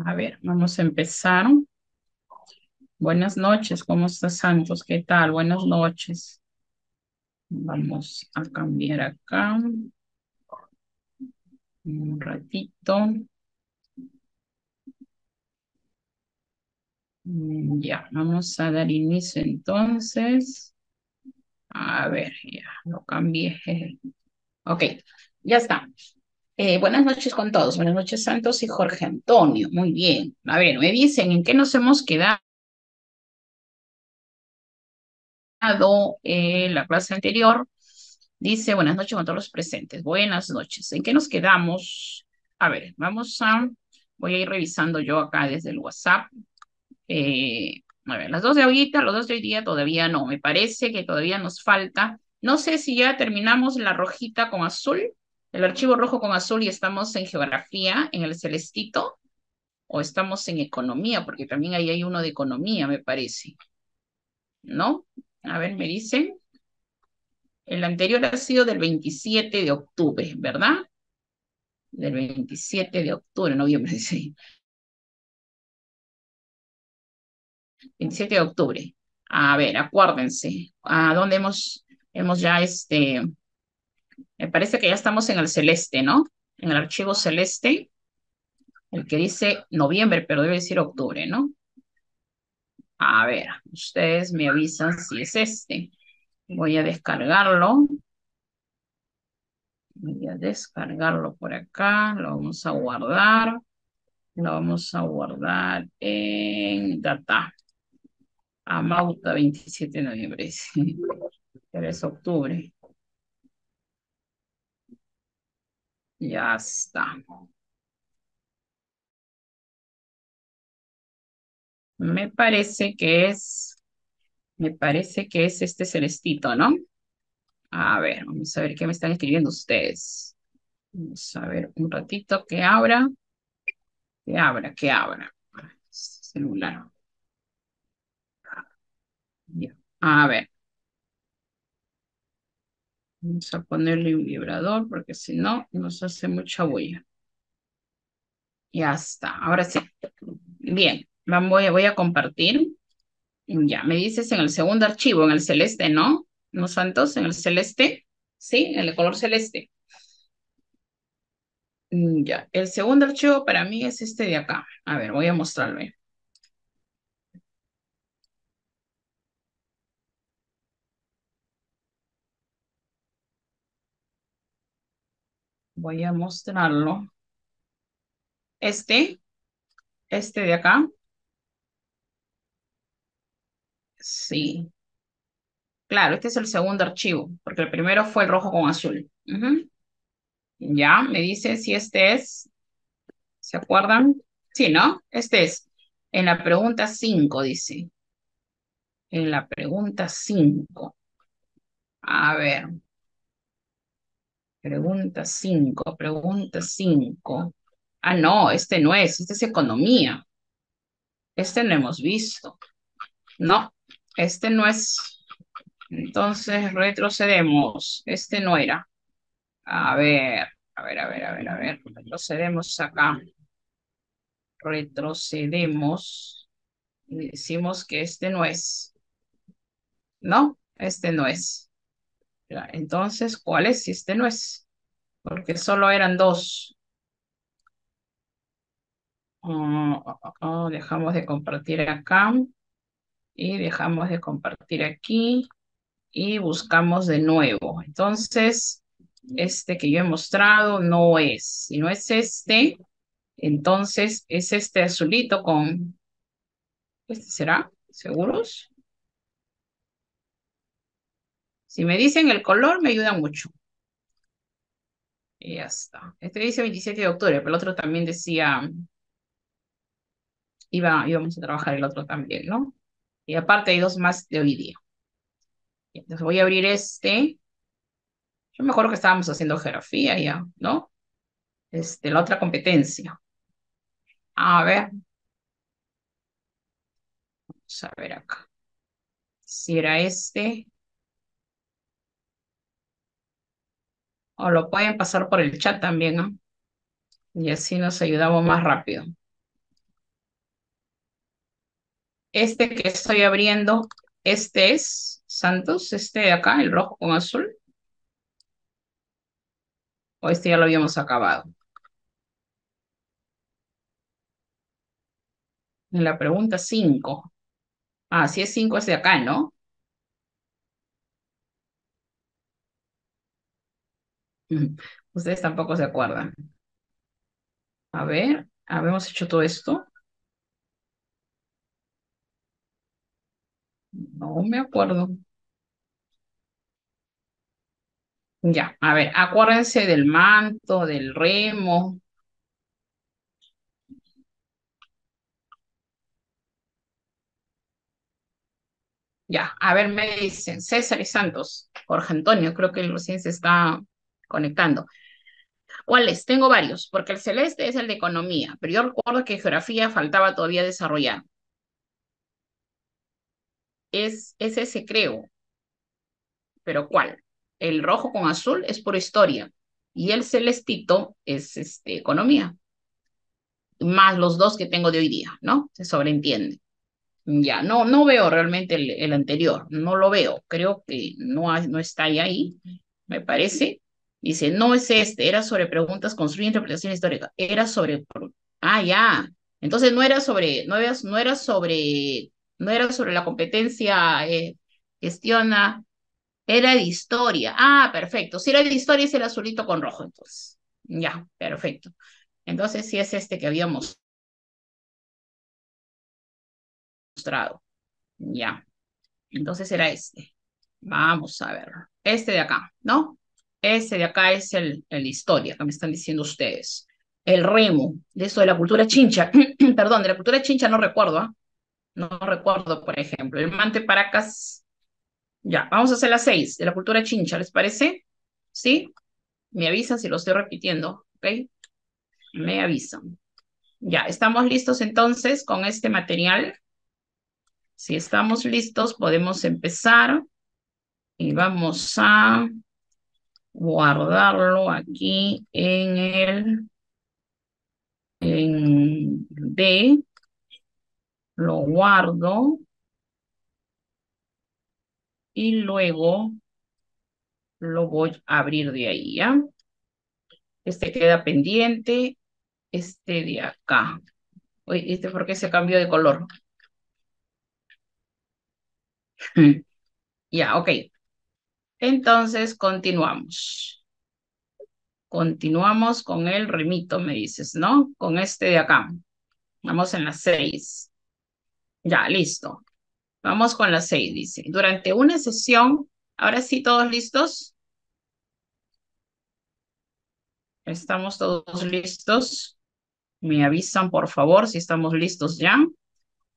A ver, vamos a empezar. Buenas noches, ¿cómo estás, Santos? ¿Qué tal? Buenas noches. Vamos a cambiar acá un ratito. Ya, vamos a dar inicio entonces. A ver, ya, lo cambié. Ok, ya está. Buenas noches con todos. Buenas noches, Santos y Jorge Antonio. Muy bien. A ver, me dicen en qué nos hemos quedado la clase anterior. Dice, buenas noches con todos los presentes. Buenas noches. ¿En qué nos quedamos? A ver, voy a ir revisando yo acá desde el WhatsApp. A ver, las dos de ahorita, los dos de hoy día todavía no. Me parece que todavía nos falta. No sé si ya terminamos la rojita con azul, el archivo rojo con azul y estamos en geografía, en el celestito, o estamos en economía, porque también ahí hay uno de economía, me parece. ¿No? A ver, me dicen. El anterior ha sido del 27 de octubre, ¿verdad? Del 27 de octubre, noviembre, sí. 27 de octubre. A ver, acuérdense. ¿A dónde hemos ya me parece que ya estamos en el celeste, ¿no? En el archivo celeste, el que dice noviembre, pero debe decir octubre, ¿no? A ver, ustedes me avisan si es este. Voy a descargarlo. Voy a descargarlo por acá. Lo vamos a guardar. Lo vamos a guardar en data. Amauta, 27 de noviembre. Sí, pero es octubre. Ya está. Me parece que es este celestito, ¿no? A ver, vamos a ver qué me están escribiendo ustedes. Vamos a ver un ratito que abra, que abra. Celular. Ya. A ver, vamos a ponerle un vibrador porque si no nos hace mucha bulla. Ya está, ahora sí. Bien, voy a compartir. Ya, me dices en el segundo archivo, en el celeste, ¿no? ¿No, Santos? En el celeste, ¿sí? En el color celeste. Ya, el segundo archivo para mí es este de acá. A ver, voy a mostrarle. Voy a mostrarlo. Este, este de acá, sí. Claro, este es el segundo archivo, porque el primero fue el rojo con azul. Ujú. Ya, me dice si este es, ¿se acuerdan? Sí, ¿no? Este es. En la pregunta 5 dice. En la pregunta 5. A ver, pregunta 5, pregunta 5. Ah, no, este no es, este es economía. Este no hemos visto. No, este no es. Entonces retrocedemos. Este no era. A ver, a ver. Retrocedemos acá. Retrocedemos. Y decimos que este no es. No, este no es. Ya, entonces, ¿cuál es si este no es? Porque solo eran dos. Dejamos de compartir acá y dejamos de compartir aquí y buscamos de nuevo. Entonces, este que yo he mostrado no es. Si no es este, entonces es este azulito con... ¿Este será? ¿Seguros? Si me dicen el color, me ayuda mucho. Y ya está. Este dice 27 de octubre, pero el otro también decía, íbamos a trabajar el otro también, ¿no? Y aparte hay dos más de hoy día. Entonces voy a abrir este. Yo me acuerdo que estábamos haciendo geografía ya, ¿no? La otra competencia. A ver, vamos a ver acá. Si era este, o lo pueden pasar por el chat también, ¿no? Y así nos ayudamos más rápido. Este que estoy abriendo, este es Santos, este de acá, el rojo con azul, o este ya lo habíamos acabado. En la pregunta 5. Ah, si es 5 es de acá, ¿no? Ujú. Ustedes tampoco se acuerdan. A ver, ¿habíamos hecho todo esto? No me acuerdo. Ya, a ver, acuérdense del manto, del remo. Ya, a ver, me dicen César y Santos, Jorge Antonio, creo que él recién se está conectando. ¿Cuáles? Tengo varios, porque el celeste es el de economía, pero yo recuerdo que geografía faltaba todavía desarrollar. Es ese, creo, pero ¿cuál? El rojo con azul es por historia y el celestito es economía, más los dos que tengo de hoy día, ¿no? Se sobreentiende. Ya, no veo realmente el anterior, no lo veo, creo que no está ahí, me parece. Dice, no es este, era sobre preguntas, construir interpretación histórica, era sobre, ya, entonces no era sobre la competencia, gestiona, era de historia, perfecto, si era de historia es el azulito con rojo, entonces, ya, perfecto, entonces sí es este que habíamos mostrado, ya. Entonces era este. Vamos a ver. Este de acá, ¿no? Este de acá es el historia que me están diciendo ustedes. El remo, de eso de la cultura chincha. Perdón, de la cultura chincha no recuerdo, ¿ah? No recuerdo, por ejemplo. El mante paracas. Ya, vamos a hacer las 6 de la cultura chincha, ¿les parece? ¿Sí? Me avisan si lo estoy repitiendo, ¿ok? Me avisan. Ya, ¿estamos listos entonces con este material? Si estamos listos, podemos empezar y vamos a guardarlo aquí en D, lo guardo y luego lo voy a abrir de ahí, ¿ya? Este queda pendiente, este de acá. Uy, ¿este por qué se cambió de color? Ya, ok. Entonces continuamos. Continuamos con el remito, me dices, ¿no? Con este de acá. Vamos en las 6. Ya, listo. Vamos con las 6, dice. Durante una sesión, ahora sí, todos listos. ¿Estamos todos listos? Me avisan, por favor, si estamos listos ya.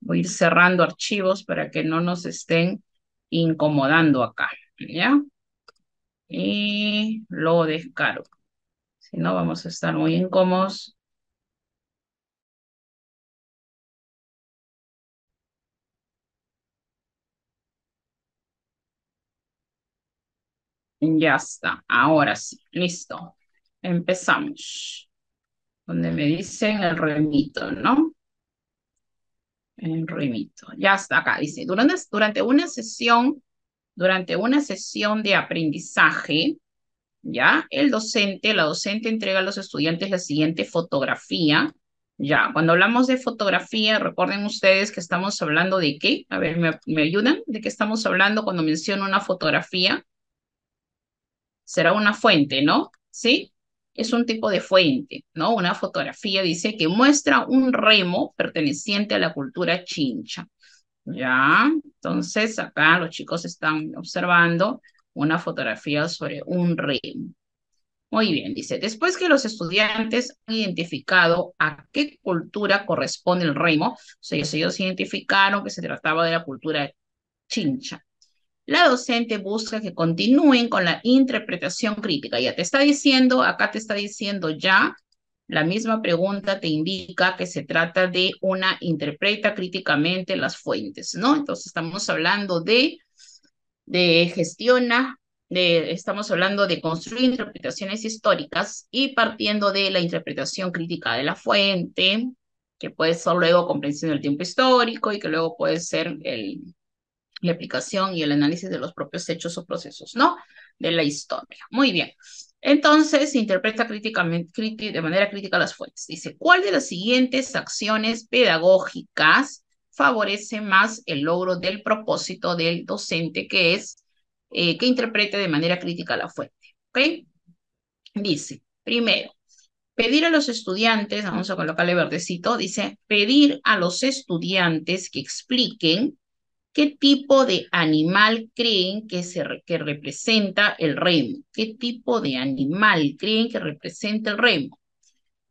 Voy a ir cerrando archivos para que no nos estén incomodando acá, ¿ya? Y lo descargo. Si no, vamos a estar muy incómodos. Ya está. Ahora sí, listo. Empezamos. Donde me dicen el remito, ¿no? El remito. Ya está acá. Dice, durante una sesión de aprendizaje, ¿ya? La docente entrega a los estudiantes la siguiente fotografía. Ya, cuando hablamos de fotografía, recuerden ustedes que estamos hablando de qué. A ver, ¿me ayudan? ¿De qué estamos hablando cuando menciono una fotografía? Será una fuente, ¿no? ¿Sí? Es un tipo de fuente, ¿no? Una fotografía dice que muestra un remo perteneciente a la cultura chincha. Ya, entonces acá los chicos están observando una fotografía sobre un remo. Muy bien, dice, después que los estudiantes han identificado a qué cultura corresponde el remo, o sea, ellos identificaron que se trataba de la cultura chincha. La docente busca que continúen con la interpretación crítica. Ya te está diciendo, acá te está diciendo ya, la misma pregunta te indica que se trata de una interpreta críticamente las fuentes, ¿no? Entonces estamos hablando de gestiona, estamos hablando de construir interpretaciones históricas y partiendo de la interpretación crítica de la fuente. que puede ser luego comprensión del tiempo histórico y que luego puede ser la aplicación y el análisis de los propios hechos o procesos, ¿no? De la historia. Muy bien. Entonces, se interpreta críticamente, de manera crítica las fuentes. Dice, ¿cuál de las siguientes acciones pedagógicas favorece más el logro del propósito del docente, que es que interprete de manera crítica la fuente? ¿Ok? Dice, primero, pedir a los estudiantes, vamos a colocarle verdecito, dice, pedir a los estudiantes que expliquen qué tipo de animal creen que representa el remo. ¿Qué tipo de animal creen que representa el remo?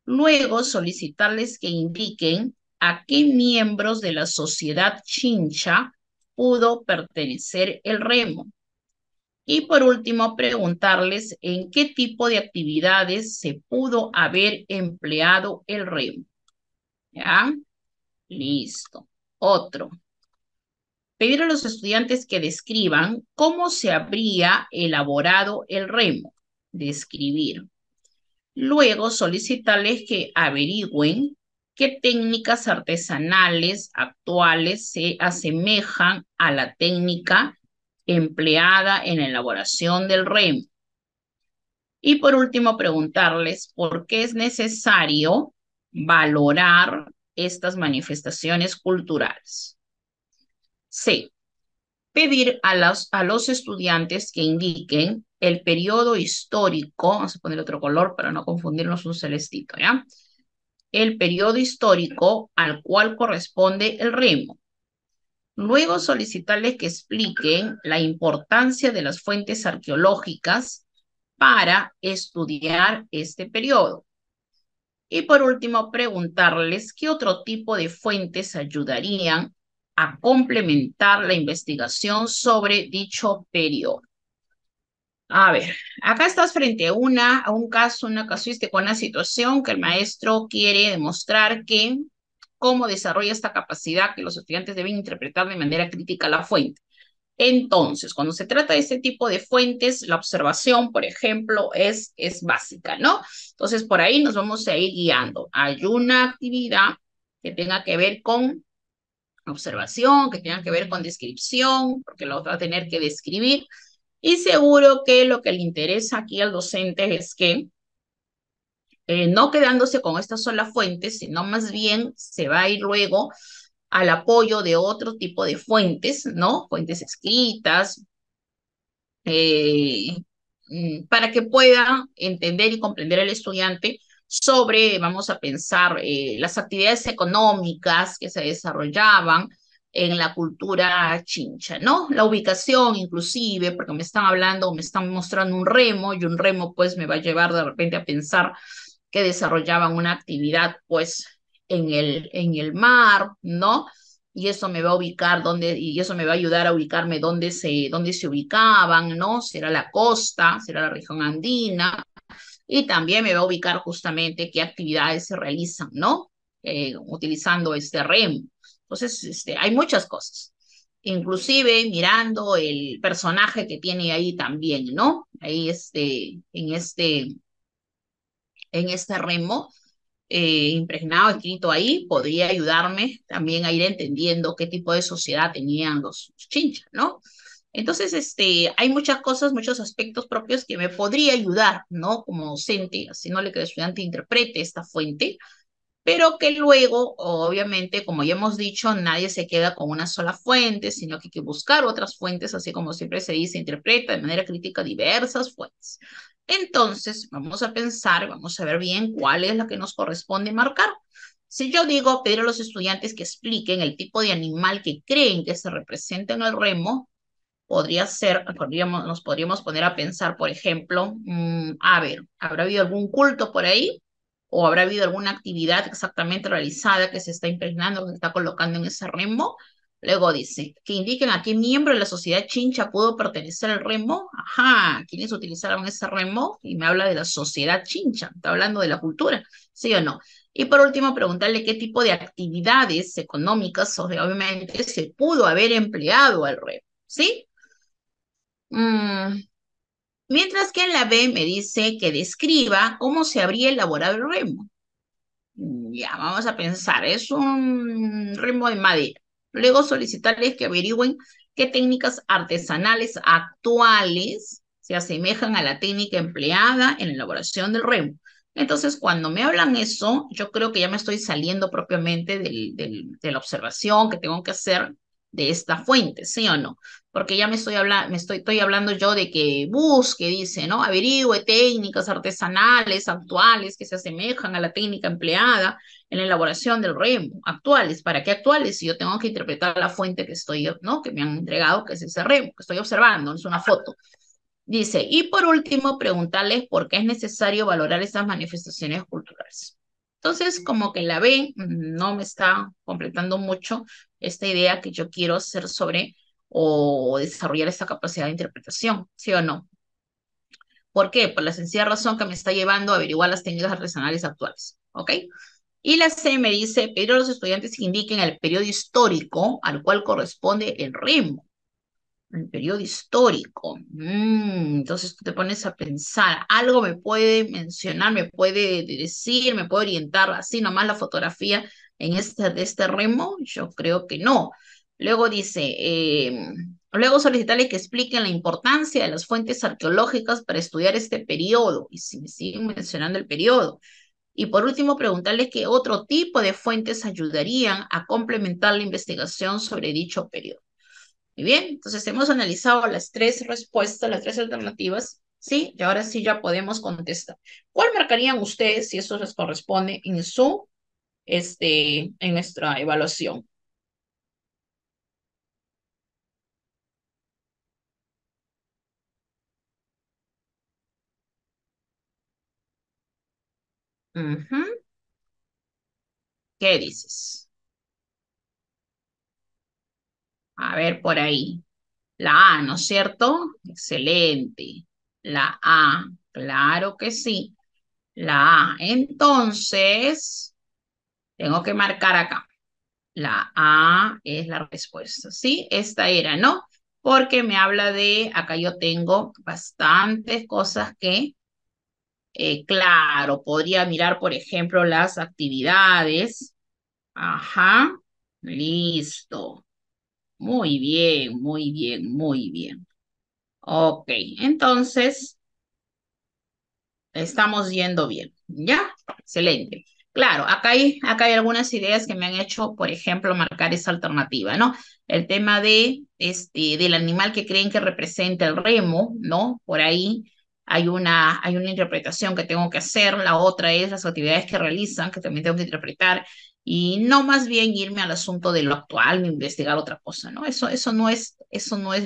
Luego, solicitarles que indiquen a qué miembros de la sociedad chincha pudo pertenecer el remo. Y por último, preguntarles en qué tipo de actividades se pudo haber empleado el remo. ¿Ya? Listo. Otro. Pedir a los estudiantes que describan cómo se habría elaborado el remo. Describir. Luego, solicitarles que averigüen qué técnicas artesanales actuales se asemejan a la técnica empleada en la elaboración del remo. Y por último, preguntarles por qué es necesario valorar estas manifestaciones culturales. C. Pedir a los estudiantes que indiquen el periodo histórico, vamos a poner otro color para no confundirnos, un celestito, ¿ya? El periodo histórico al cual corresponde el remo. Luego solicitarles que expliquen la importancia de las fuentes arqueológicas para estudiar este periodo. Y por último, preguntarles qué otro tipo de fuentes ayudarían a complementar la investigación sobre dicho periodo. A ver, acá estás frente a un caso, una casuística, una situación que el maestro quiere demostrar que cómo desarrolla esta capacidad que los estudiantes deben interpretar de manera crítica la fuente. Entonces, cuando se trata de este tipo de fuentes, la observación, por ejemplo, es básica, ¿no? Entonces, por ahí nos vamos a ir guiando. Hay una actividad que tenga que ver con observación, que tenga que ver con descripción, porque lo va a tener que describir. Y seguro que lo que le interesa aquí al docente es que no quedándose con esta sola fuente, sino más bien se va a ir luego al apoyo de otro tipo de fuentes, ¿no? Fuentes escritas, eh, para que pueda entender y comprender el estudiante sobre, vamos a pensar, las actividades económicas que se desarrollaban en la cultura chincha, ¿no? La ubicación inclusive, porque me están hablando, me están mostrando un remo y un remo pues me va a llevar de repente a pensar que desarrollaban una actividad pues en el mar, ¿no? Y eso me va a ubicar dónde, y eso me va a ayudar a ubicarme dónde se ubicaban, ¿no? Si era la costa, si era la región andina, y también me va a ubicar justamente qué actividades se realizan, ¿no? Utilizando este REM. Entonces, hay muchas cosas. Inclusive mirando el personaje que tiene ahí también, ¿no? Ahí en este remo impregnado, escrito ahí, podría ayudarme también a ir entendiendo qué tipo de sociedad tenían los chinchas, ¿no? Entonces, hay muchas cosas, muchos aspectos propios que me podría ayudar, ¿no? Como docente, haciéndole que el estudiante interprete esta fuente, pero que luego, obviamente, como ya hemos dicho, nadie se queda con una sola fuente, sino que hay que buscar otras fuentes, así como siempre se dice, interpreta de manera crítica diversas fuentes. Entonces, vamos a pensar, vamos a ver bien cuál es la que nos corresponde marcar. Si yo digo pedir a los estudiantes que expliquen el tipo de animal que creen que se representa en el remo, podría ser, nos podríamos poner a pensar, por ejemplo, a ver, ¿habrá habido algún culto por ahí? ¿O habrá habido alguna actividad exactamente realizada que se está impregnando, que se está colocando en ese remo? Luego dice, que indiquen a qué miembro de la sociedad chincha pudo pertenecer el remo. Ajá, ¿quiénes utilizaron ese remo? Y me habla de la sociedad chincha, está hablando de la cultura, ¿sí o no? Y por último, preguntarle qué tipo de actividades económicas, obviamente, se pudo haber empleado al remo, ¿sí? Mm, Mientras que en la B me dice que describa cómo se habría elaborado el remo. Ya, vamos a pensar, es un ritmo de madera. Luego solicitarles que averigüen qué técnicas artesanales actuales se asemejan a la técnica empleada en la elaboración del remo. Entonces, cuando me hablan eso, yo creo que ya me estoy saliendo propiamente de la observación que tengo que hacer de esta fuente, ¿sí o no? Porque ya me estoy hablando, estoy hablando yo de que busque, dice, ¿no? Averigüe técnicas artesanales actuales que se asemejan a la técnica empleada en la elaboración del remo. Actuales, ¿para qué actuales? Si yo tengo que interpretar la fuente que estoy, ¿no? Que me han entregado, que es ese remo, que estoy observando, no es una foto. Dice, y por último, preguntarles por qué es necesario valorar estas manifestaciones culturales. Entonces, como que la B no me está completando mucho esta idea que yo quiero hacer sobre o desarrollar esta capacidad de interpretación, ¿sí o no? ¿Por qué? Por la sencilla razón que me está llevando a averiguar las técnicas artesanales actuales, ¿ok? Y la C me dice, pedir a los estudiantes que indiquen el periodo histórico al cual corresponde el ritmo. El periodo histórico. Entonces tú te pones a pensar, algo me puede mencionar, me puede decir, me puede orientar así nomás la fotografía de este remo. Yo creo que no. Luego dice, luego solicitarle que expliquen la importancia de las fuentes arqueológicas para estudiar este periodo. Y si me siguen mencionando el periodo. Y por último, preguntarles qué otro tipo de fuentes ayudarían a complementar la investigación sobre dicho periodo. Muy bien, entonces hemos analizado las tres respuestas, las tres alternativas, ¿sí? Y ahora sí ya podemos contestar. ¿Cuál marcarían ustedes si eso les corresponde en en nuestra evaluación? Ujú. ¿Qué dices? A ver por ahí. La A, ¿no es cierto? Excelente. La A, claro que sí. La A. Entonces, tengo que marcar acá. La A es la respuesta, ¿sí? Esta era, ¿no? Porque me habla de, acá yo tengo bastantes cosas que, claro, podría mirar, por ejemplo, las actividades. Ajá, listo. Muy bien, muy bien, muy bien. Ok, entonces estamos yendo bien, ¿ya? Excelente. Claro, acá hay algunas ideas que me han hecho, por ejemplo, marcar esa alternativa, ¿no? El tema del animal que creen que representa el remo, ¿no? Por ahí hay una interpretación que tengo que hacer, la otra es las actividades que realizan, que también tengo que interpretar, y no más bien irme al asunto de lo actual, ni investigar otra cosa, ¿no? Eso no es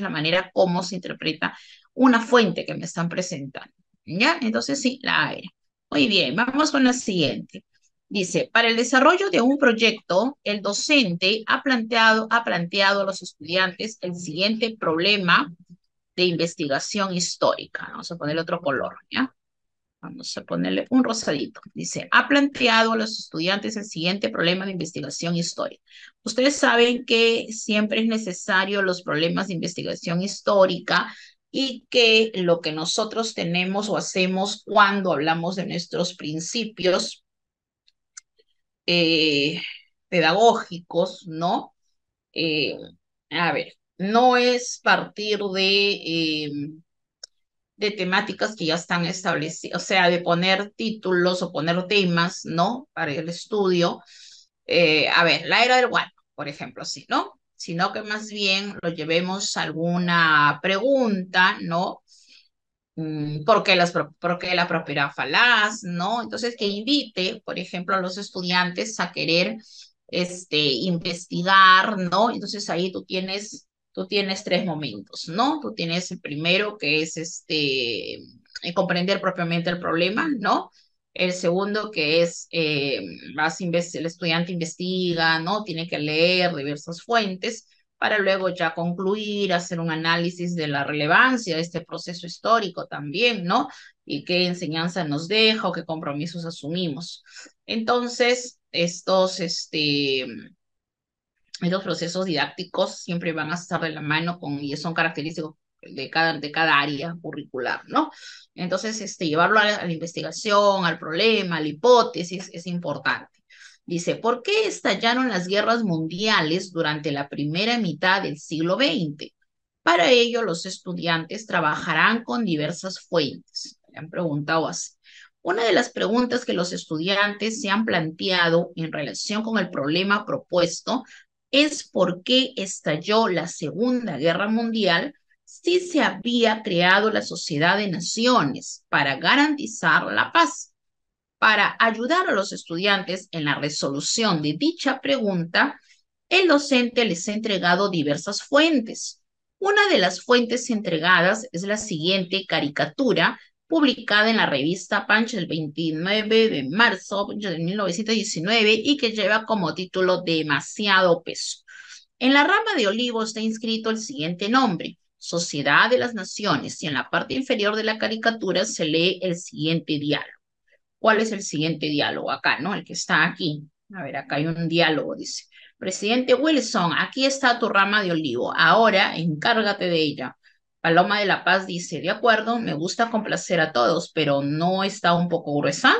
la manera como se interpreta una fuente que me están presentando. ¿Ya? Entonces sí, la era. Muy bien, vamos con la siguiente. Dice, para el desarrollo de un proyecto, el docente ha planteado a los estudiantes el siguiente problema de investigación histórica. Vamos a ponerle otro color, ¿ya? Vamos a ponerle un rosadito. Dice, ha planteado a los estudiantes el siguiente problema de investigación histórica. Ustedes saben que siempre es necesario los problemas de investigación histórica y que lo que nosotros tenemos o hacemos cuando hablamos de nuestros principios eh, pedagógicos, ¿no? Eh, a ver, no es partir de temáticas que ya están establecidas, o sea, de poner títulos o poner temas, ¿no? Para el estudio. A ver, la era del guano, por ejemplo, sí, ¿no? Sino que más bien lo llevemos a alguna pregunta, ¿no? ¿Por qué la propiedad falaz, ¿no? Entonces, que invite, por ejemplo, a los estudiantes a querer investigar, ¿no? Entonces ahí tú tienes tres momentos, ¿no? Tú tienes el primero que es comprender propiamente el problema, ¿no? El segundo que es el estudiante investiga, ¿no? Tiene que leer diversas fuentes para luego ya concluir, hacer un análisis de la relevancia de este proceso histórico también, ¿no? Y qué enseñanza nos deja o qué compromisos asumimos. Entonces, estos procesos didácticos siempre van a estar de la mano y son característicos de cada área curricular, ¿no? Entonces, llevarlo a la investigación, al problema, a la hipótesis es importante. Dice, ¿por qué estallaron las guerras mundiales durante la primera mitad del siglo XX? Para ello, los estudiantes trabajarán con diversas fuentes. Le han preguntado así. Una de las preguntas que los estudiantes se han planteado en relación con el problema propuesto es por qué estalló la Segunda Guerra Mundial si se había creado la Sociedad de Naciones para garantizar la paz. Para ayudar a los estudiantes en la resolución de dicha pregunta, el docente les ha entregado diversas fuentes. Una de las fuentes entregadas es la siguiente caricatura publicada en la revista Punch el 29 de marzo de 1919 y que lleva como título Demasiado peso. En la rama de olivo está inscrito el siguiente nombre, Sociedad de las Naciones, y en la parte inferior de la caricatura se lee el siguiente diálogo. ¿Cuál es el siguiente diálogo? Acá, ¿no? El que está aquí. A ver, acá hay un diálogo, dice. Presidente Wilson, aquí está tu rama de olivo. Ahora encárgate de ella. Paloma de la Paz dice, de acuerdo, me gusta complacer a todos, pero ¿no está un poco gruesa?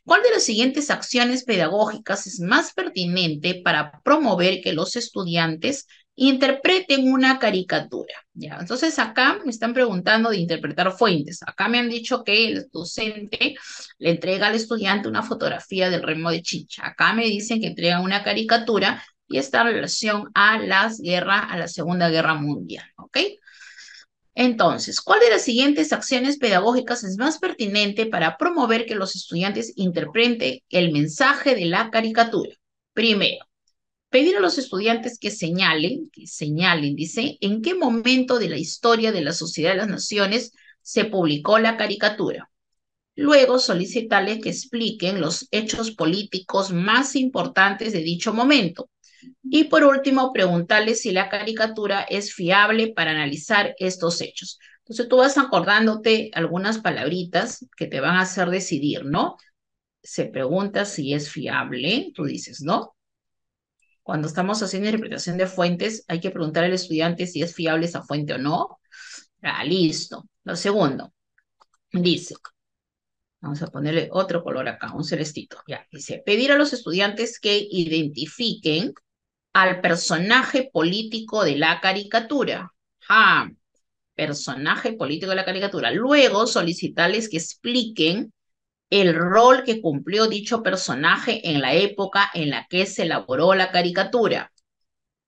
¿Cuál de las siguientes acciones pedagógicas es más pertinente para promover que los estudiantes interpreten una caricatura? Ya, entonces acá me están preguntando de interpretar fuentes. Acá me han dicho que el docente le entrega al estudiante una fotografía del remo de Chicha. Acá me dicen que entregan una caricatura y está en relación a a la Segunda Guerra Mundial, ¿ok? Entonces, ¿cuál de las siguientes acciones pedagógicas es más pertinente para promover que los estudiantes interpreten el mensaje de la caricatura? Primero, pedir a los estudiantes que señalen, dice, en qué momento de la historia de la Sociedad de las Naciones se publicó la caricatura. Luego, solicitarles que expliquen los hechos políticos más importantes de dicho momento. Y por último, preguntarle si la caricatura es fiable para analizar estos hechos. Entonces tú vas acordándote algunas palabritas que te van a hacer decidir, ¿no? Se pregunta si es fiable, tú dices, ¿no? Cuando estamos haciendo interpretación de fuentes, hay que preguntar al estudiante si es fiable esa fuente o no. Ah, listo. Lo segundo, dice, vamos a ponerle otro color acá, un celestito. Ya, dice, pedir a los estudiantes que identifiquen al personaje político de la caricatura. Ah, personaje político de la caricatura. Luego solicitarles que expliquen el rol que cumplió dicho personaje en la época en la que se elaboró la caricatura.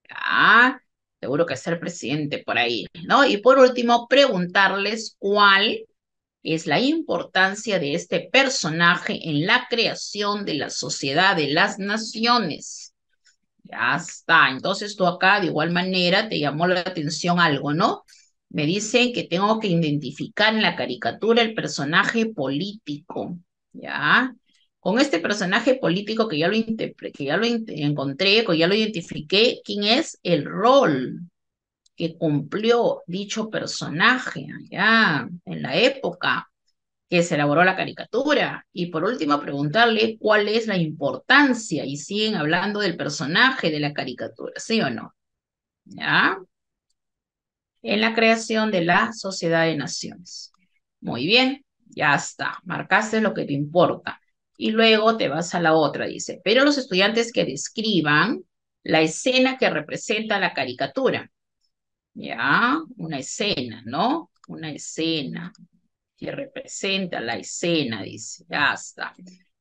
Ah, seguro que es el presidente por ahí, ¿no? Y por último, preguntarles cuál es la importancia de este personaje en la creación de la Sociedad de las Naciones. Ya está. Entonces tú acá de igual manera te llamó la atención algo, ¿no? Me dicen que tengo que identificar en la caricatura el personaje político, ¿ya? Con este personaje político que ya encontré, que ya lo identifiqué, ¿quién es el rol que cumplió dicho personaje allá en la época que se elaboró la caricatura? Y por último, preguntarle cuál es la importancia, y siguen hablando del personaje de la caricatura, ¿sí o no? ¿Ya? En la creación de la Sociedad de Naciones. Muy bien, ya está, marcaste lo que te importa. Y luego te vas a la otra, dice, pero los estudiantes que describan la escena que representa la caricatura. Ya, una escena, ¿no? Una escena que representa la escena, dice, ya está.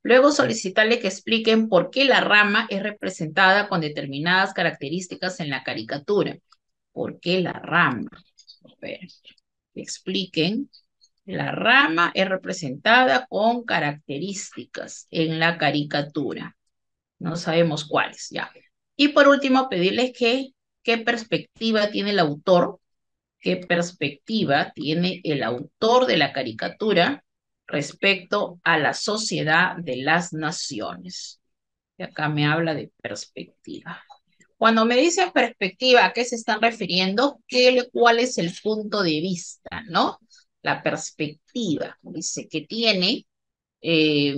Luego solicitarle que expliquen por qué la rama es representada con determinadas características en la caricatura. ¿Por qué la rama? A ver, que expliquen. La rama es representada con características en la caricatura. No sabemos cuáles, ya. Y por último, pedirles que qué perspectiva tiene el autor, qué perspectiva tiene el autor de la caricatura respecto a la sociedad de las naciones. Y acá me habla de perspectiva. Cuando me dicen perspectiva, ¿a qué se están refiriendo? ¿Cuál es el punto de vista, no? La perspectiva, dice que tiene eh,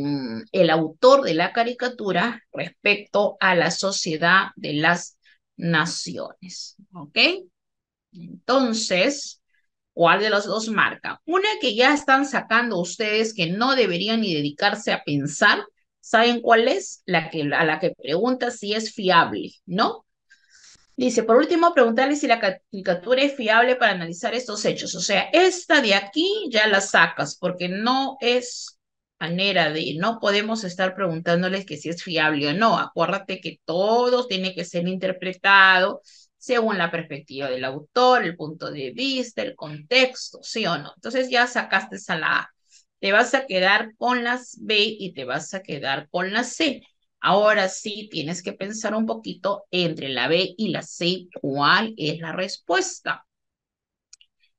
el autor de la caricatura respecto a la sociedad de las naciones, ¿ok? Entonces, ¿cuál de los dos marca? Una que ya están sacando ustedes que no deberían ni dedicarse a pensar ¿Saben cuál es? A la que pregunta si es fiable, ¿no? Dice, por último, preguntarle si la caricatura es fiable para analizar estos hechos. O sea, esta de aquí ya la sacas, porque no es manera de, no podemos estar preguntándoles que si es fiable o no. Acuérdate que todo tiene que ser interpretado según la perspectiva del autor, el punto de vista, el contexto, ¿sí o no? Entonces ya sacaste esa la A. Te vas a quedar con las B y te vas a quedar con la C. Ahora sí tienes que pensar un poquito entre la B y la C, ¿cuál es la respuesta?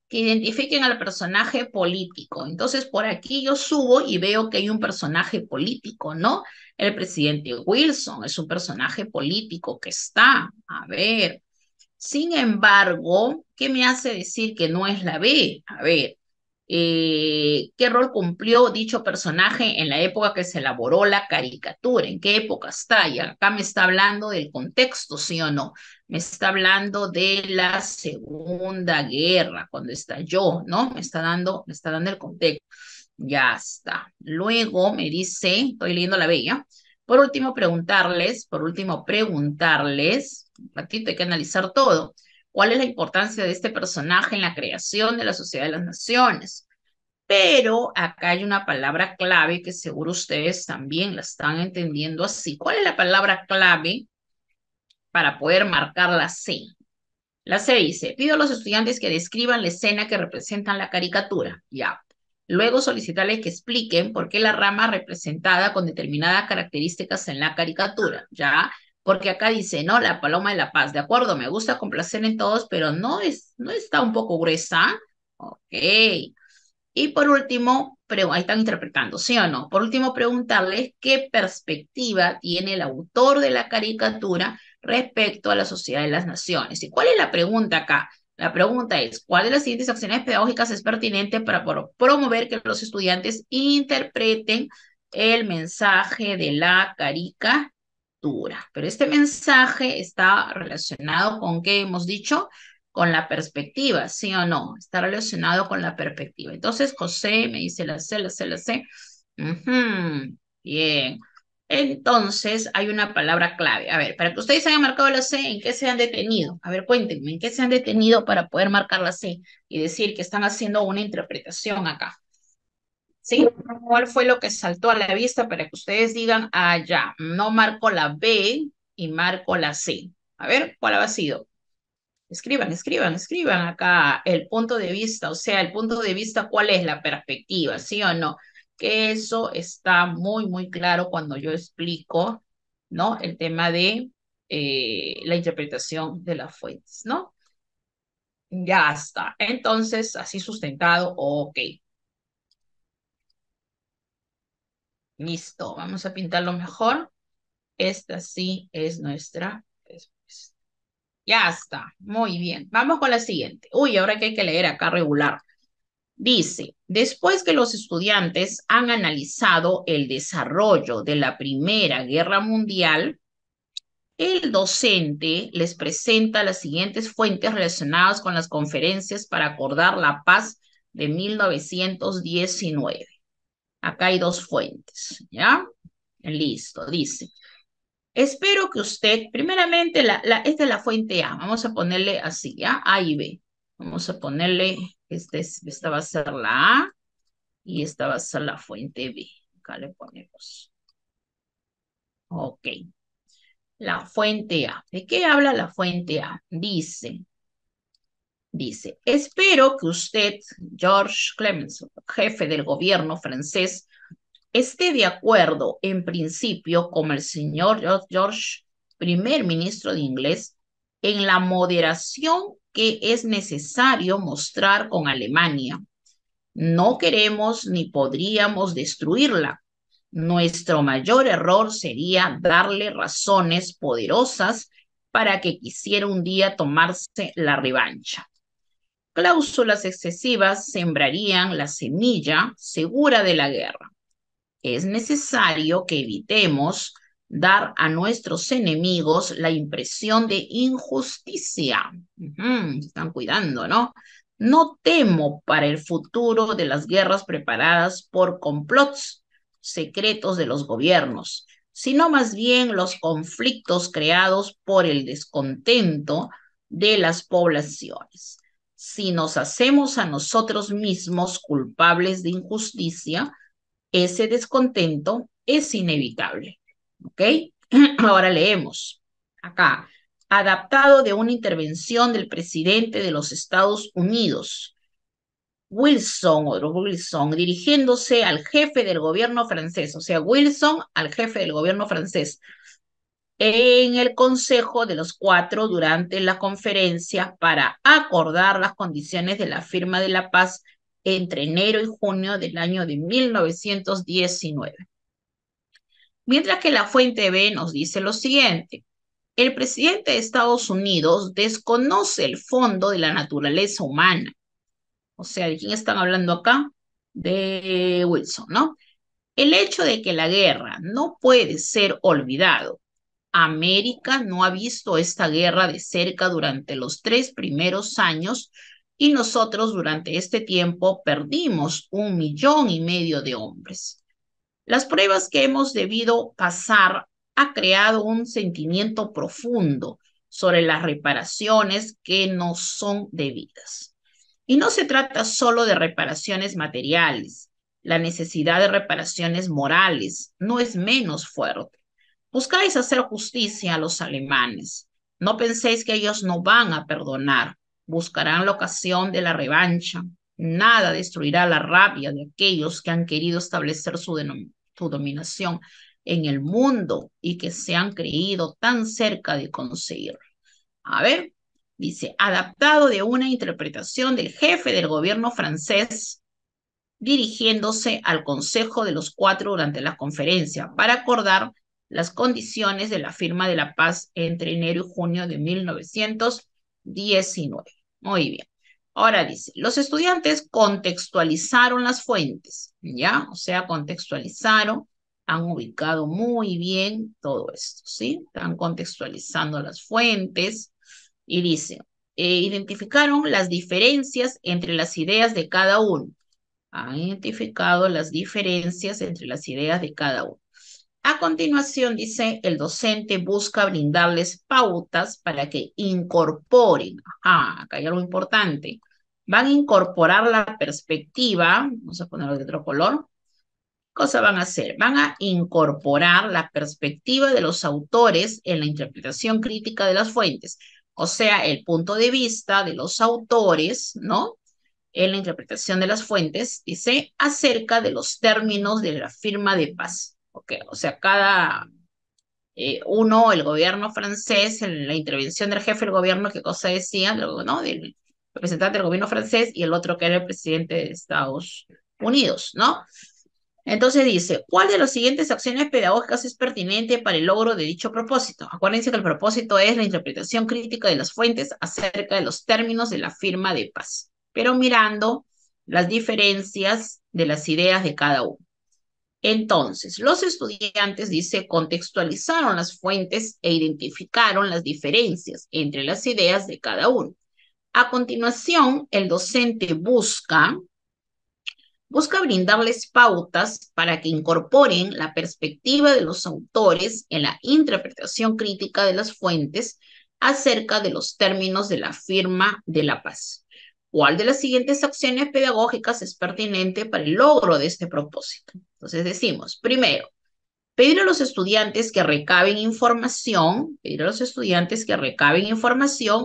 Que identifiquen al personaje político. Entonces, por aquí yo subo y veo que hay un personaje político, ¿no? El presidente Wilson es un personaje político que está, a ver. Sin embargo, ¿qué me hace decir que no es la B? A ver, ¿qué rol cumplió dicho personaje en la época que se elaboró la caricatura? ¿En qué época está? Y acá me está hablando del contexto, ¿sí o no? Me está hablando de la Segunda Guerra, cuando estalló, ¿no? Me está dando el contexto. Ya está. Luego me dice, estoy leyendo la bella. Por último, preguntarles, un ratito hay que analizar todo. ¿Cuál es la importancia de este personaje en la creación de la Sociedad de las Naciones? Pero acá hay una palabra clave que seguro ustedes también la están entendiendo así. ¿Cuál es la palabra clave para poder marcar la C? La C dice, pido a los estudiantes que describan la escena que representan la caricatura. Ya. Luego solicitarles que expliquen por qué la rama representada con determinadas características en la caricatura. Ya. Porque acá dice, ¿no? La paloma de la paz. De acuerdo, me gusta complacer en todos, pero no está un poco gruesa. Ok. Y por último, pero ahí están interpretando, ¿sí o no? Por último, preguntarles qué perspectiva tiene el autor de la caricatura respecto a la sociedad de las naciones. ¿Y cuál es la pregunta acá? La pregunta es, ¿cuál de las siguientes acciones pedagógicas es pertinente para promover que los estudiantes interpreten el mensaje de la caricatura? Pero este mensaje está relacionado con qué hemos dicho, con la perspectiva, ¿sí o no? Está relacionado con la perspectiva. Entonces, José me dice la C, la C, la C. Ujú, bien. Entonces, hay una palabra clave. A ver, para que ustedes hayan marcado la C, ¿en qué se han detenido? A ver, cuéntenme, ¿en qué se han detenido para poder marcar la C y decir que están haciendo una interpretación acá? ¿Sí? ¿Cuál fue lo que saltó a la vista para que ustedes digan, ah, ya, no marco la B y marco la C? A ver, ¿cuál ha sido? Escriban, escriban, escriban acá el punto de vista, o sea, el punto de vista, ¿cuál es la perspectiva, sí o no? Que eso está muy, muy claro cuando yo explico, ¿no? El tema de la interpretación de las fuentes, ¿no? Ya está. Entonces, así sustentado, ok. Listo, vamos a pintarlo mejor. Esta sí es nuestra respuesta. Ya está, muy bien. Vamos con la siguiente. Uy, ahora que hay que leer acá regular. Dice, después que los estudiantes han analizado el desarrollo de la Primera Guerra Mundial, el docente les presenta las siguientes fuentes relacionadas con las conferencias para acordar la paz de 1919. Acá hay dos fuentes, ¿ya? Listo, dice. Espero que usted, primeramente, esta es la fuente A, vamos a ponerle así, ¿ya? A y B. Vamos a ponerle, esta va a ser la A y esta va a ser la fuente B. Acá le ponemos. Ok. La fuente A. ¿De qué habla la fuente A? Dice, espero que usted, George Clemenceau, jefe del gobierno francés, esté de acuerdo en principio con el señor George, primer ministro de inglés, en la moderación que es necesario mostrar con Alemania. No queremos ni podríamos destruirla. Nuestro mayor error sería darle razones poderosas para que quisiera un día tomarse la revancha. Cláusulas excesivas sembrarían la semilla segura de la guerra. Es necesario que evitemos dar a nuestros enemigos la impresión de injusticia. Están cuidando, ¿no? No temo para el futuro de las guerras preparadas por complots. secretos de los gobiernos, sino más bien los conflictos creados por el descontento de las poblaciones. Si nos hacemos a nosotros mismos culpables de injusticia, ese descontento es inevitable. ¿Ok? Ahora leemos acá. Adaptado de una intervención del presidente de los Estados Unidos, Wilson, dirigiéndose al jefe del gobierno francés, o sea, Wilson al jefe del gobierno francés, en el Consejo de los Cuatro durante la conferencia para acordar las condiciones de la firma de la paz entre enero y junio del año de 1919. Mientras que la fuente B nos dice lo siguiente. El presidente de Estados Unidos desconoce el fondo de la naturaleza humana. O sea, ¿de quién están hablando acá? De Wilson, ¿no? El hecho de que la guerra no puede ser olvidado. América no ha visto esta guerra de cerca durante los 3 primeros años y nosotros durante este tiempo perdimos 1,5 millones de hombres. Las pruebas que hemos debido pasar ha creado un sentimiento profundo sobre las reparaciones que nos son debidas. Y no se trata solo de reparaciones materiales. La necesidad de reparaciones morales no es menos fuerte. Buscáis hacer justicia a los alemanes. No penséis que ellos no van a perdonar. Buscarán la ocasión de la revancha. Nada destruirá la rabia de aquellos que han querido establecer su dominación en el mundo y que se han creído tan cerca de conseguirlo. A ver, dice, adaptado de una interpretación del jefe del gobierno francés dirigiéndose al Consejo de los Cuatro durante la conferencia para acordar las condiciones de la firma de la paz entre enero y junio de 1919. Muy bien. Ahora dice, los estudiantes contextualizaron las fuentes, ¿ya? O sea, contextualizaron, han ubicado muy bien todo esto, ¿sí? Están contextualizando las fuentes y dice, identificaron las diferencias entre las ideas de cada uno, han identificado las diferencias entre las ideas de cada uno. A continuación, dice, el docente busca brindarles pautas para que incorporen, acá hay algo importante, van a incorporar la perspectiva, vamos a ponerlo de otro color, ¿qué cosa van a hacer? Van a incorporar la perspectiva de los autores en la interpretación crítica de las fuentes, o sea, el punto de vista de los autores, ¿no? En la interpretación de las fuentes, dice, acerca de los términos de la firma de paz. Okay, o sea, cada uno, el gobierno francés, en la intervención del jefe del gobierno, qué cosa decía, ¿no? Del representante del gobierno francés y el otro que era el presidente de Estados Unidos, ¿no? Entonces dice, ¿cuál de las siguientes acciones pedagógicas es pertinente para el logro de dicho propósito? Acuérdense que el propósito es la interpretación crítica de las fuentes acerca de los términos de la firma de paz, pero mirando las diferencias de las ideas de cada uno. Entonces, los estudiantes, dice, contextualizaron las fuentes e identificaron las diferencias entre las ideas de cada uno. A continuación, el docente busca brindarles pautas para que incorporen la perspectiva de los autores en la interpretación crítica de las fuentes acerca de los términos de la firma de la paz. ¿Cuál de las siguientes acciones pedagógicas es pertinente para el logro de este propósito? Entonces decimos, primero, pedir a los estudiantes que recaben información,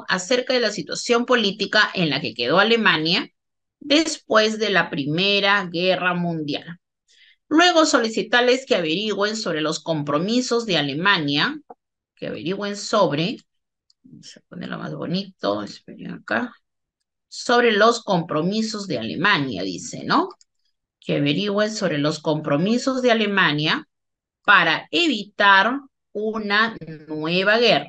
acerca de la situación política en la que quedó Alemania después de la Primera Guerra Mundial. Luego solicitarles que averigüen sobre los compromisos de Alemania, vamos a ponerlo más bonito, esperen acá, sobre los compromisos de Alemania, dice, ¿no? Que averigüen sobre los compromisos de Alemania para evitar una nueva guerra.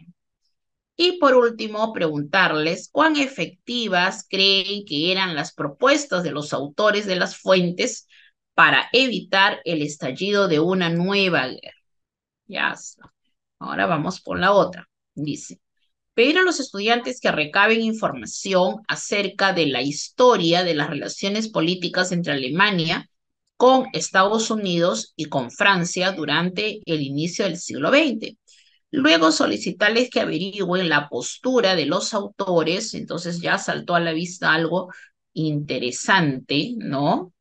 Y por último, preguntarles cuán efectivas creen que eran las propuestas de los autores de las fuentes para evitar el estallido de una nueva guerra. Ya está. Ahora vamos por la otra. Dice, pedir a los estudiantes que recaben información acerca de la historia de las relaciones políticas entre Alemania con Estados Unidos y con Francia durante el inicio del siglo XX. Luego solicitarles que averigüen la postura de los autores, entonces ya saltó a la vista algo interesante, ¿no?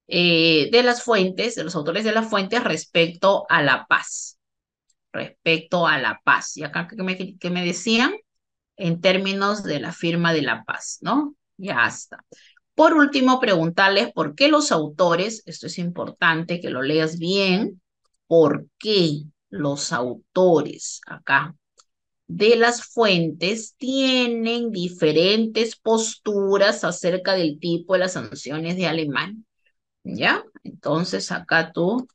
De las fuentes, de los autores de las fuentes respecto a la paz, respecto a la paz. Y acá, qué me decían? En términos de la firma de la paz, ¿no? Ya está. Por último, preguntarles por qué los autores, esto es importante que lo leas bien, por qué los autores acá de las fuentes tienen diferentes posturas acerca del tipo de las sanciones de Alemania, ¿ya? Entonces acá tú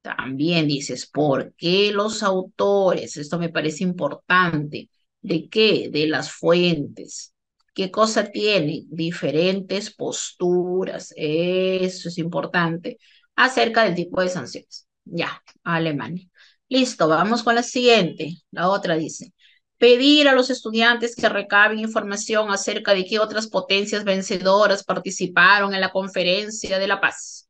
también dices, ¿por qué los autores? Esto me parece importante. ¿De qué? De las fuentes. ¿Qué cosa tienen? Diferentes posturas. Eso es importante acerca del tipo de sanciones. Ya, Alemania. Listo, vamos con la siguiente. La otra dice, pedir a los estudiantes que recaben información acerca de qué otras potencias vencedoras participaron en la conferencia de la paz.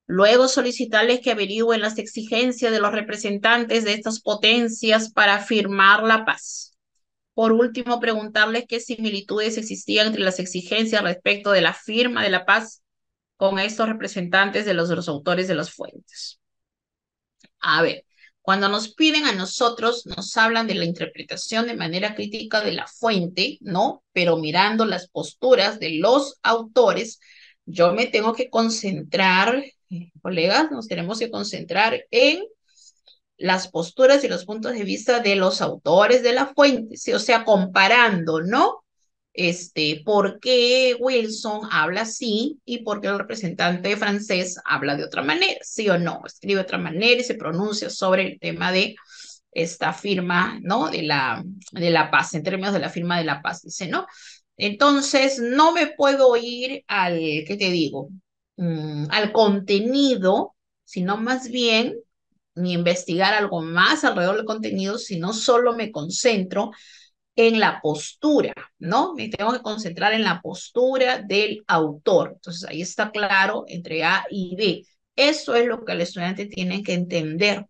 Luego solicitarles que averigüen las exigencias de los representantes de estas potencias para firmar la paz. Por último, preguntarles qué similitudes existían entre las exigencias respecto de la firma de la paz con estos representantes de los autores de las fuentes. A ver, cuando nos piden a nosotros, nos hablan de la interpretación de manera crítica de la fuente, ¿no? Pero mirando las posturas de los autores, yo me tengo que concentrar, colegas, nos tenemos que concentrar en las posturas y los puntos de vista de los autores de la fuente, ¿sí? O sea, comparando, ¿no? Por qué Wilson habla así y por qué el representante francés habla de otra manera, sí o no, escribe de otra manera y se pronuncia sobre el tema de esta firma, ¿no? De la paz, en términos de la firma de la paz, dice, ¿no? Entonces, no me puedo ir al, ¿qué te digo? Al contenido, sino más bien ni investigar algo más alrededor del contenido, sino solo me concentro en la postura, ¿no? Me tengo que concentrar en la postura del autor. Entonces ahí está claro entre A y B. Eso es lo que el estudiante tiene que entender,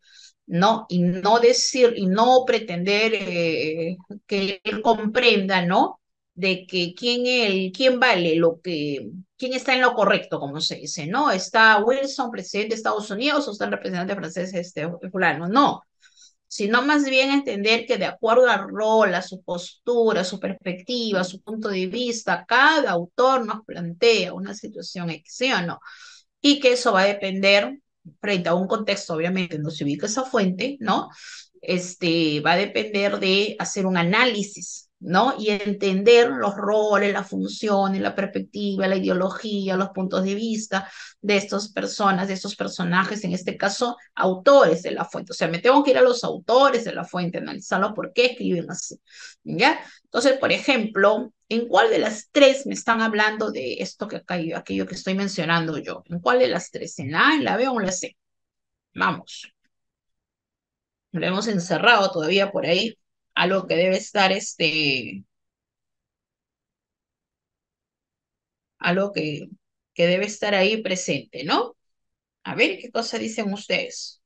¿no? Y no decir, y no pretender que él comprenda, ¿no? De que quién vale lo que, quién está en lo correcto, como se dice, ¿no? ¿Está Wilson, presidente de Estados Unidos, o está el representante francés, fulano? No, sino más bien entender que de acuerdo al rol, a su postura, a su perspectiva, a su punto de vista, cada autor nos plantea una situación X, ¿sí o no? Y que eso va a depender, frente a un contexto, obviamente, donde se ubica esa fuente, ¿no? Va a depender de hacer un análisis, ¿no? Y entender los roles, las funciones, la perspectiva, la ideología, los puntos de vista de estas personas, de estos personajes, en este caso, autores de la fuente. O sea, me tengo que ir a los autores de la fuente, analizarlos por qué escriben así, ¿ya? Entonces, por ejemplo, ¿en cuál de las tres me están hablando de esto que acá, aquello que estoy mencionando yo? ¿En cuál de las tres? ¿En la A, en la B o en la C? Vamos, lo hemos encerrado todavía por ahí, algo que debe estar, algo que debe estar ahí presente, ¿no? A ver qué cosa dicen ustedes.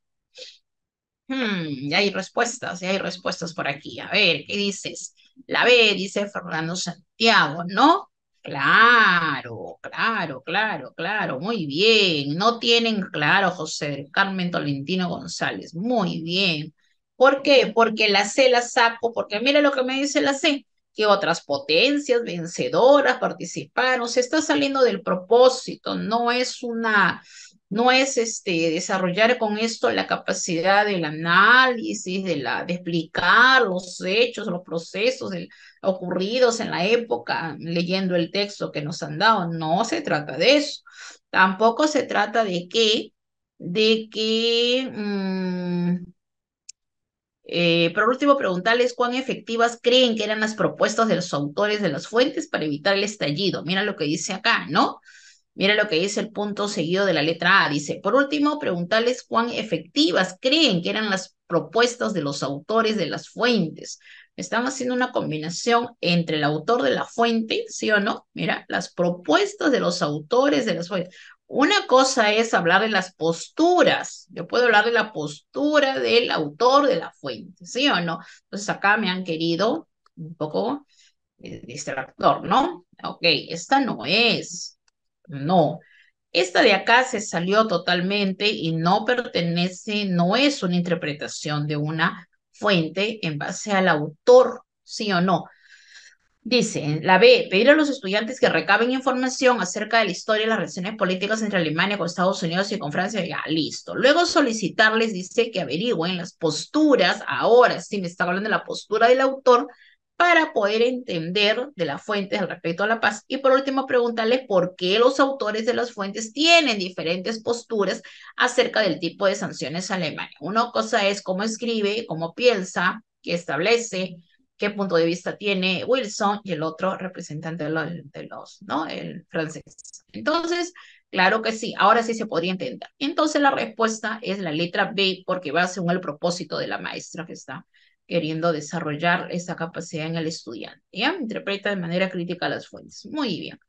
Ya hay respuestas por aquí. A ver, ¿qué dices? La B, dice Fernando Santiago, ¿no? Claro, claro, claro, claro, muy bien. No tienen claro, José del Carmen Tolentino González, muy bien. ¿Por qué? Porque la C la saco, porque mira lo que me dice la C, que otras potencias vencedoras participaron, se está saliendo del propósito, no es desarrollar con esto la capacidad del análisis, de explicar los hechos, los procesos ocurridos en la época, leyendo el texto que nos han dado. No se trata de eso. Tampoco se trata de que, por último, preguntarles cuán efectivas creen que eran las propuestas de los autores de las fuentes para evitar el estallido. Mira lo que dice acá, ¿no? Mira lo que dice el punto seguido de la letra A. Dice, por último, preguntarles cuán efectivas creen que eran las propuestas de los autores de las fuentes Están haciendo una combinación entre el autor de la fuente, ¿sí o no? Mira, las propuestas de los autores de las fuentes. Una cosa es hablar de las posturas. Yo puedo hablar de la postura del autor de la fuente, ¿sí o no? Entonces acá me han querido un poco distractor, ¿no? Ok, esta no es. No. Esta de acá se salió totalmente y no pertenece, no es una interpretación de una fuente en base al autor, ¿sí o no? Dice, la B, pedir a los estudiantes que recaben información acerca de la historia y las relaciones políticas entre Alemania con Estados Unidos y con Francia, ya, listo. Luego solicitarles, dice, que averigüen las posturas, ahora sí me está hablando de la postura del autor, para poder entender de las fuentes al respecto a la paz. Y por último, preguntarles por qué los autores de las fuentes tienen diferentes posturas acerca del tipo de sanciones a Alemania. Una cosa es cómo escribe, cómo piensa, qué establece, qué punto de vista tiene Wilson y el otro representante de los, ¿no? El francés. Entonces, claro que sí, ahora sí se podría entender. Entonces la respuesta es la letra B porque va según el propósito de la maestra que está queriendo desarrollar esa capacidad en el estudiante. ¿Ya? Interpreta de manera crítica las fuentes. Muy bien.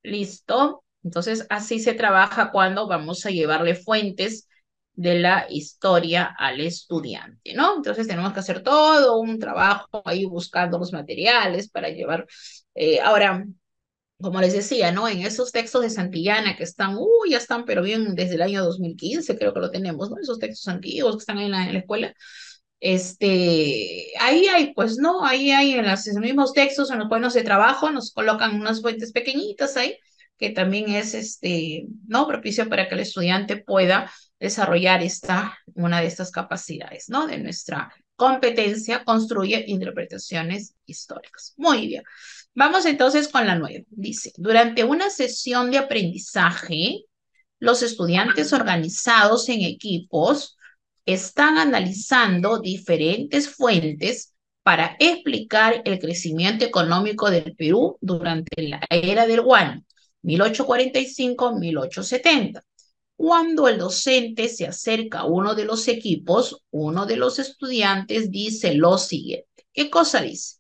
Listo. Entonces, así se trabaja cuando vamos a llevarle fuentes de la historia al estudiante, ¿no? Entonces, tenemos que hacer todo un trabajo ahí buscando los materiales para llevar. Ahora, como les decía, ¿no? En esos textos de Santillana que están, ya están, pero bien desde el año 2015, creo que lo tenemos, ¿no? Esos textos antiguos que están en la escuela. Ahí hay, pues, ¿no? Ahí hay en los mismos textos, en los cuadernos de trabajo, nos colocan unas fuentes pequeñitas ahí, que también es, ¿no? Propicio para que el estudiante pueda desarrollar una de estas capacidades, ¿no? De nuestra competencia, construye interpretaciones históricas. Muy bien. Vamos entonces con la nueva. Dice, durante una sesión de aprendizaje, los estudiantes organizados en equipos están analizando diferentes fuentes para explicar el crecimiento económico del Perú durante la era del Guano, 1845-1870. Cuando el docente se acerca a uno de los equipos, uno de los estudiantes dice lo siguiente. ¿Qué cosa dice?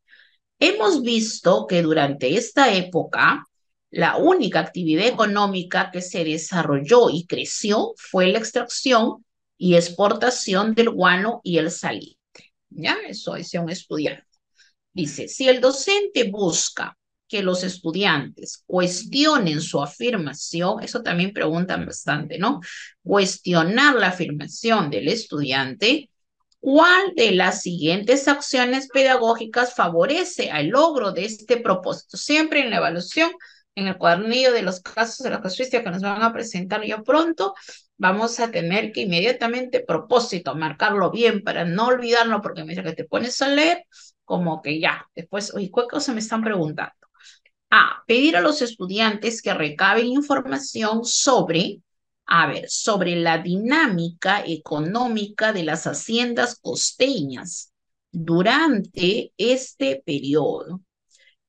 Hemos visto que durante esta época la única actividad económica que se desarrolló y creció fue la extracción y exportación del guano y el salitre. ¿Ya? Eso dice un estudiante. Dice, si el docente busca que los estudiantes cuestionen su afirmación, eso también preguntan bastante, ¿no? Cuestionar la afirmación del estudiante, ¿cuál de las siguientes acciones pedagógicas favorece al logro de este propósito? Siempre en la evaluación, en el cuadernillo de los casos de la casuística que nos van a presentar ya pronto, vamos a tener que inmediatamente propósito, marcarlo bien para no olvidarlo, porque mira que te pones a leer como que ya, después, oye, ¿qué cosa me están preguntando? A, pedir a los estudiantes que recaben información sobre la dinámica económica de las haciendas costeñas durante este periodo.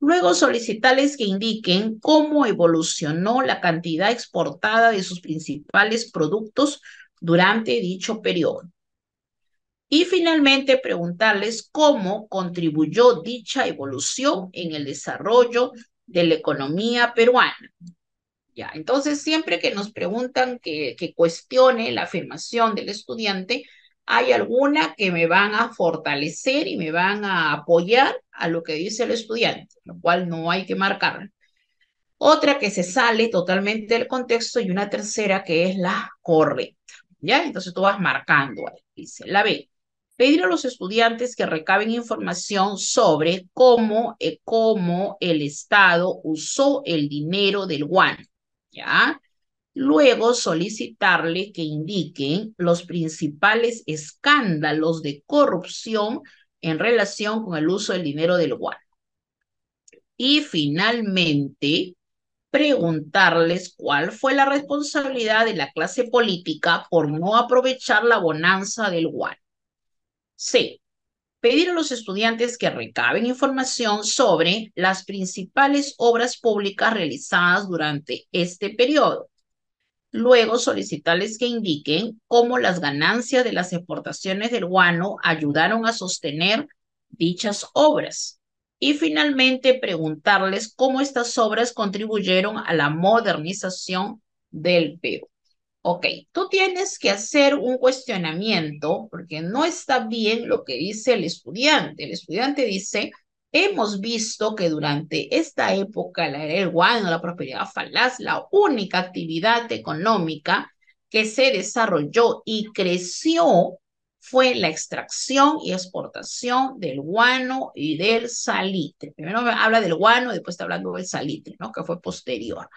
Luego solicitarles que indiquen cómo evolucionó la cantidad exportada de sus principales productos durante dicho periodo. Y finalmente preguntarles cómo contribuyó dicha evolución en el desarrollo de la economía peruana. Ya, entonces siempre que nos preguntan que cuestione la afirmación del estudiante, hay alguna que me van a fortalecer y me van a apoyar a lo que dice el estudiante, lo cual no hay que marcar. Otra que se sale totalmente del contexto y una tercera que es la correcta. ¿Ya? Entonces tú vas marcando ahí. Dice la B. Pedir a los estudiantes que recaben información sobre cómo el Estado usó el dinero del guano. ¿Ya? Luego solicitarle que indiquen los principales escándalos de corrupción en relación con el uso del dinero del guano. Y finalmente, preguntarles cuál fue la responsabilidad de la clase política por no aprovechar la bonanza del guano. C. Pedir a los estudiantes que recaben información sobre las principales obras públicas realizadas durante este periodo. Luego solicitarles que indiquen cómo las ganancias de las exportaciones del guano ayudaron a sostener dichas obras. Y finalmente preguntarles cómo estas obras contribuyeron a la modernización del Perú. Ok, tú tienes que hacer un cuestionamiento porque no está bien lo que dice el estudiante. El estudiante dice, hemos visto que durante esta época, la era del guano, la prosperidad falaz, la única actividad económica que se desarrolló y creció fue la extracción y exportación del guano y del salitre. Primero habla del guano, después está hablando del salitre, ¿no? Que fue posterior.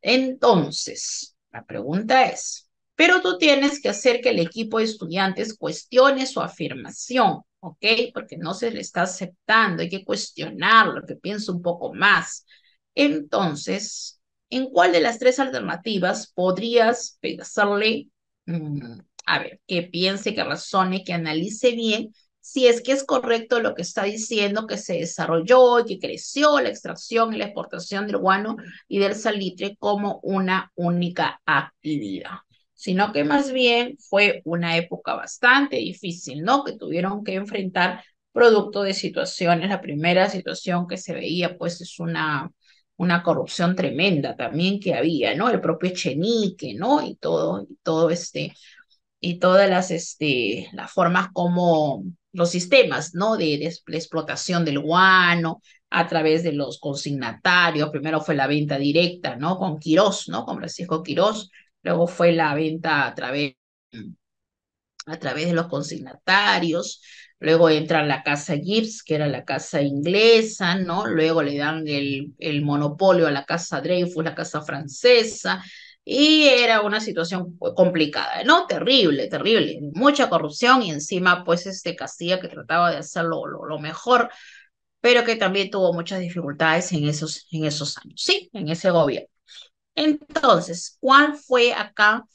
Entonces, la pregunta es, pero tú tienes que hacer que el equipo de estudiantes cuestione su afirmación, ¿ok? Porque no se le está aceptando, hay que cuestionarlo, que piense un poco más. Entonces, ¿en cuál de las tres alternativas podrías hacerle, a ver, que piense, que razone, que analice bien si es que es correcto lo que está diciendo, que se desarrolló y que creció la extracción y la exportación del guano y del salitre como una única actividad, sino que más bien fue una época bastante difícil, ¿no? Que tuvieron que enfrentar producto de situaciones. La primera situación que se veía, pues, es una corrupción tremenda también que había, ¿no? El propio Echenique, ¿no? Y todo y todas las formas como los sistemas, ¿no? De explotación del guano a través de los consignatarios. Primero fue la venta directa, ¿no? Con Quirós, ¿no? Con Francisco Quirós. Luego fue la venta a través de los consignatarios. Luego entra la casa Gibbs, que era la casa inglesa, ¿no? Luego le dan el monopolio a la casa Dreyfus, la casa francesa, y era una situación complicada, ¿no? Terrible, terrible, mucha corrupción y encima, pues, Castilla que trataba de hacerlo lo mejor, pero que también tuvo muchas dificultades en esos años, sí, en ese gobierno. Entonces, ¿cuál fue acá?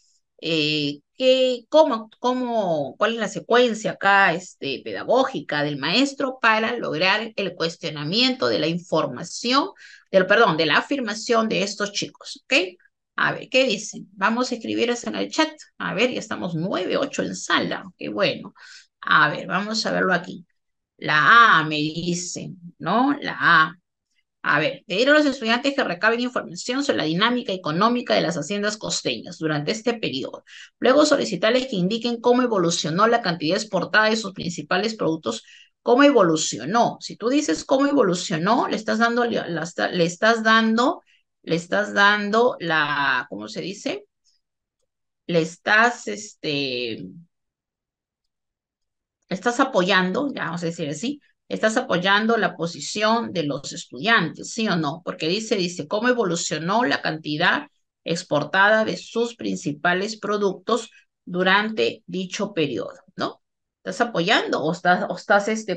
¿Cuál es la secuencia acá pedagógica del maestro para lograr el cuestionamiento de la información, perdón, de la afirmación de estos chicos? ¿Ok? A ver, ¿qué dicen? Vamos a escribir eso en el chat. A ver, ya estamos 9-8 en sala. Qué bueno. A ver, vamos a verlo aquí. La A me dice, ¿no? La A. A ver, pedir a los estudiantes que recaben información sobre la dinámica económica de las haciendas costeñas durante este periodo. Luego solicitarles que indiquen cómo evolucionó la cantidad exportada de sus principales productos, cómo evolucionó. Si tú dices cómo evolucionó, le estás dando ¿cómo se dice? Le estás apoyando, ya vamos a decir así, estás apoyando la posición de los estudiantes, ¿sí o no? Porque dice, ¿cómo evolucionó la cantidad exportada de sus principales productos durante dicho periodo, ¿no? ¿Estás apoyando o estás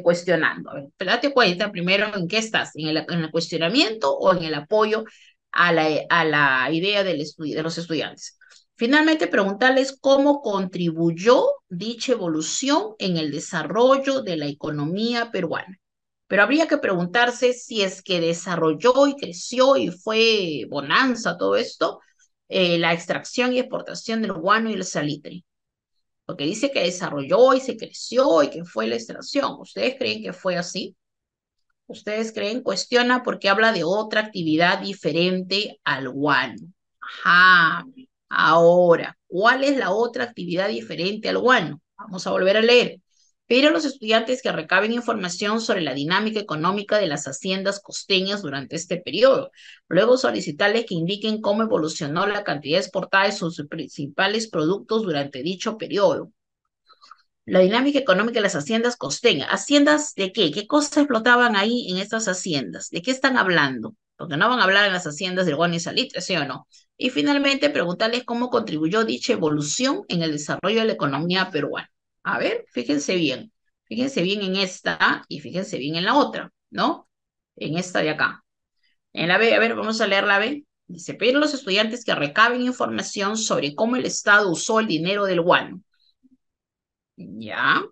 cuestionando? A ver, date cuenta primero en qué estás, en el cuestionamiento o en el apoyo a la idea de los estudiantes. Finalmente, preguntarles cómo contribuyó dicha evolución en el desarrollo de la economía peruana. Pero habría que preguntarse si es que desarrolló y creció y fue bonanza todo esto, la extracción y exportación del guano y el salitre. Porque dice que desarrolló y se creció y que fue la extracción. ¿Ustedes creen que fue así? ¿Ustedes creen? Cuestiona porque habla de otra actividad diferente al guano. Ajá. Ahora, ¿cuál es la otra actividad diferente al guano? Vamos a volver a leer. Pedir a los estudiantes que recaben información sobre la dinámica económica de las haciendas costeñas durante este periodo. Luego solicitarles que indiquen cómo evolucionó la cantidad exportada de sus principales productos durante dicho periodo. La dinámica económica de las haciendas costeñas. ¿Haciendas de qué? ¿Qué cosas explotaban ahí en estas haciendas? ¿De qué están hablando? Porque no van a hablar en las haciendas del guano y salitre, ¿sí o no? Y finalmente, preguntarles cómo contribuyó dicha evolución en el desarrollo de la economía peruana. A ver, fíjense bien. Fíjense bien en esta y fíjense bien en la otra, ¿no? En esta de acá. En la B, a ver, vamos a leer la B. Dice, pedir a los estudiantes que recaben información sobre cómo el Estado usó el dinero del guano. ¿Ya?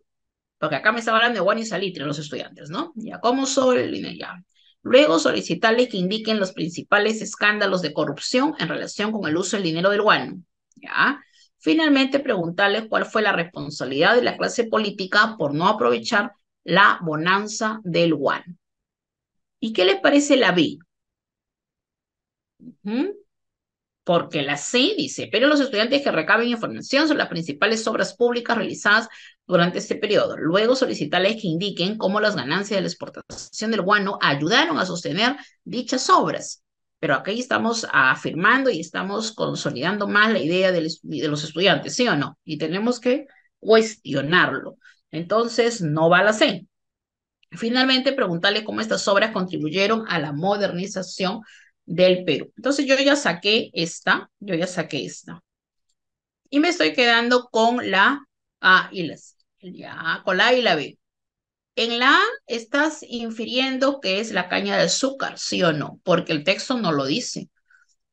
Porque acá me estaba hablando de guano y salitre los estudiantes, ¿no? Ya, ¿cómo sobre ya? Luego solicitarles que indiquen los principales escándalos de corrupción en relación con el uso del dinero del guano, ¿ya? Finalmente, preguntarles cuál fue la responsabilidad de la clase política por no aprovechar la bonanza del guano. ¿Y qué les parece la B? ¿Mm? Porque la C dice, pero los estudiantes que recaben información sobre las principales obras públicas realizadas durante este periodo. Luego solicitarles que indiquen cómo las ganancias de la exportación del guano ayudaron a sostener dichas obras. Pero aquí estamos afirmando y estamos consolidando más la idea de los estudiantes, ¿sí o no? Y tenemos que cuestionarlo. Entonces, no va la C. Finalmente, preguntarle cómo estas obras contribuyeron a la modernización del Perú. Entonces, yo ya saqué esta. Y me estoy quedando con la A y la C. Ya, con la A y la B. En la A estás infiriendo que es la caña de azúcar, ¿sí o no? Porque el texto no lo dice.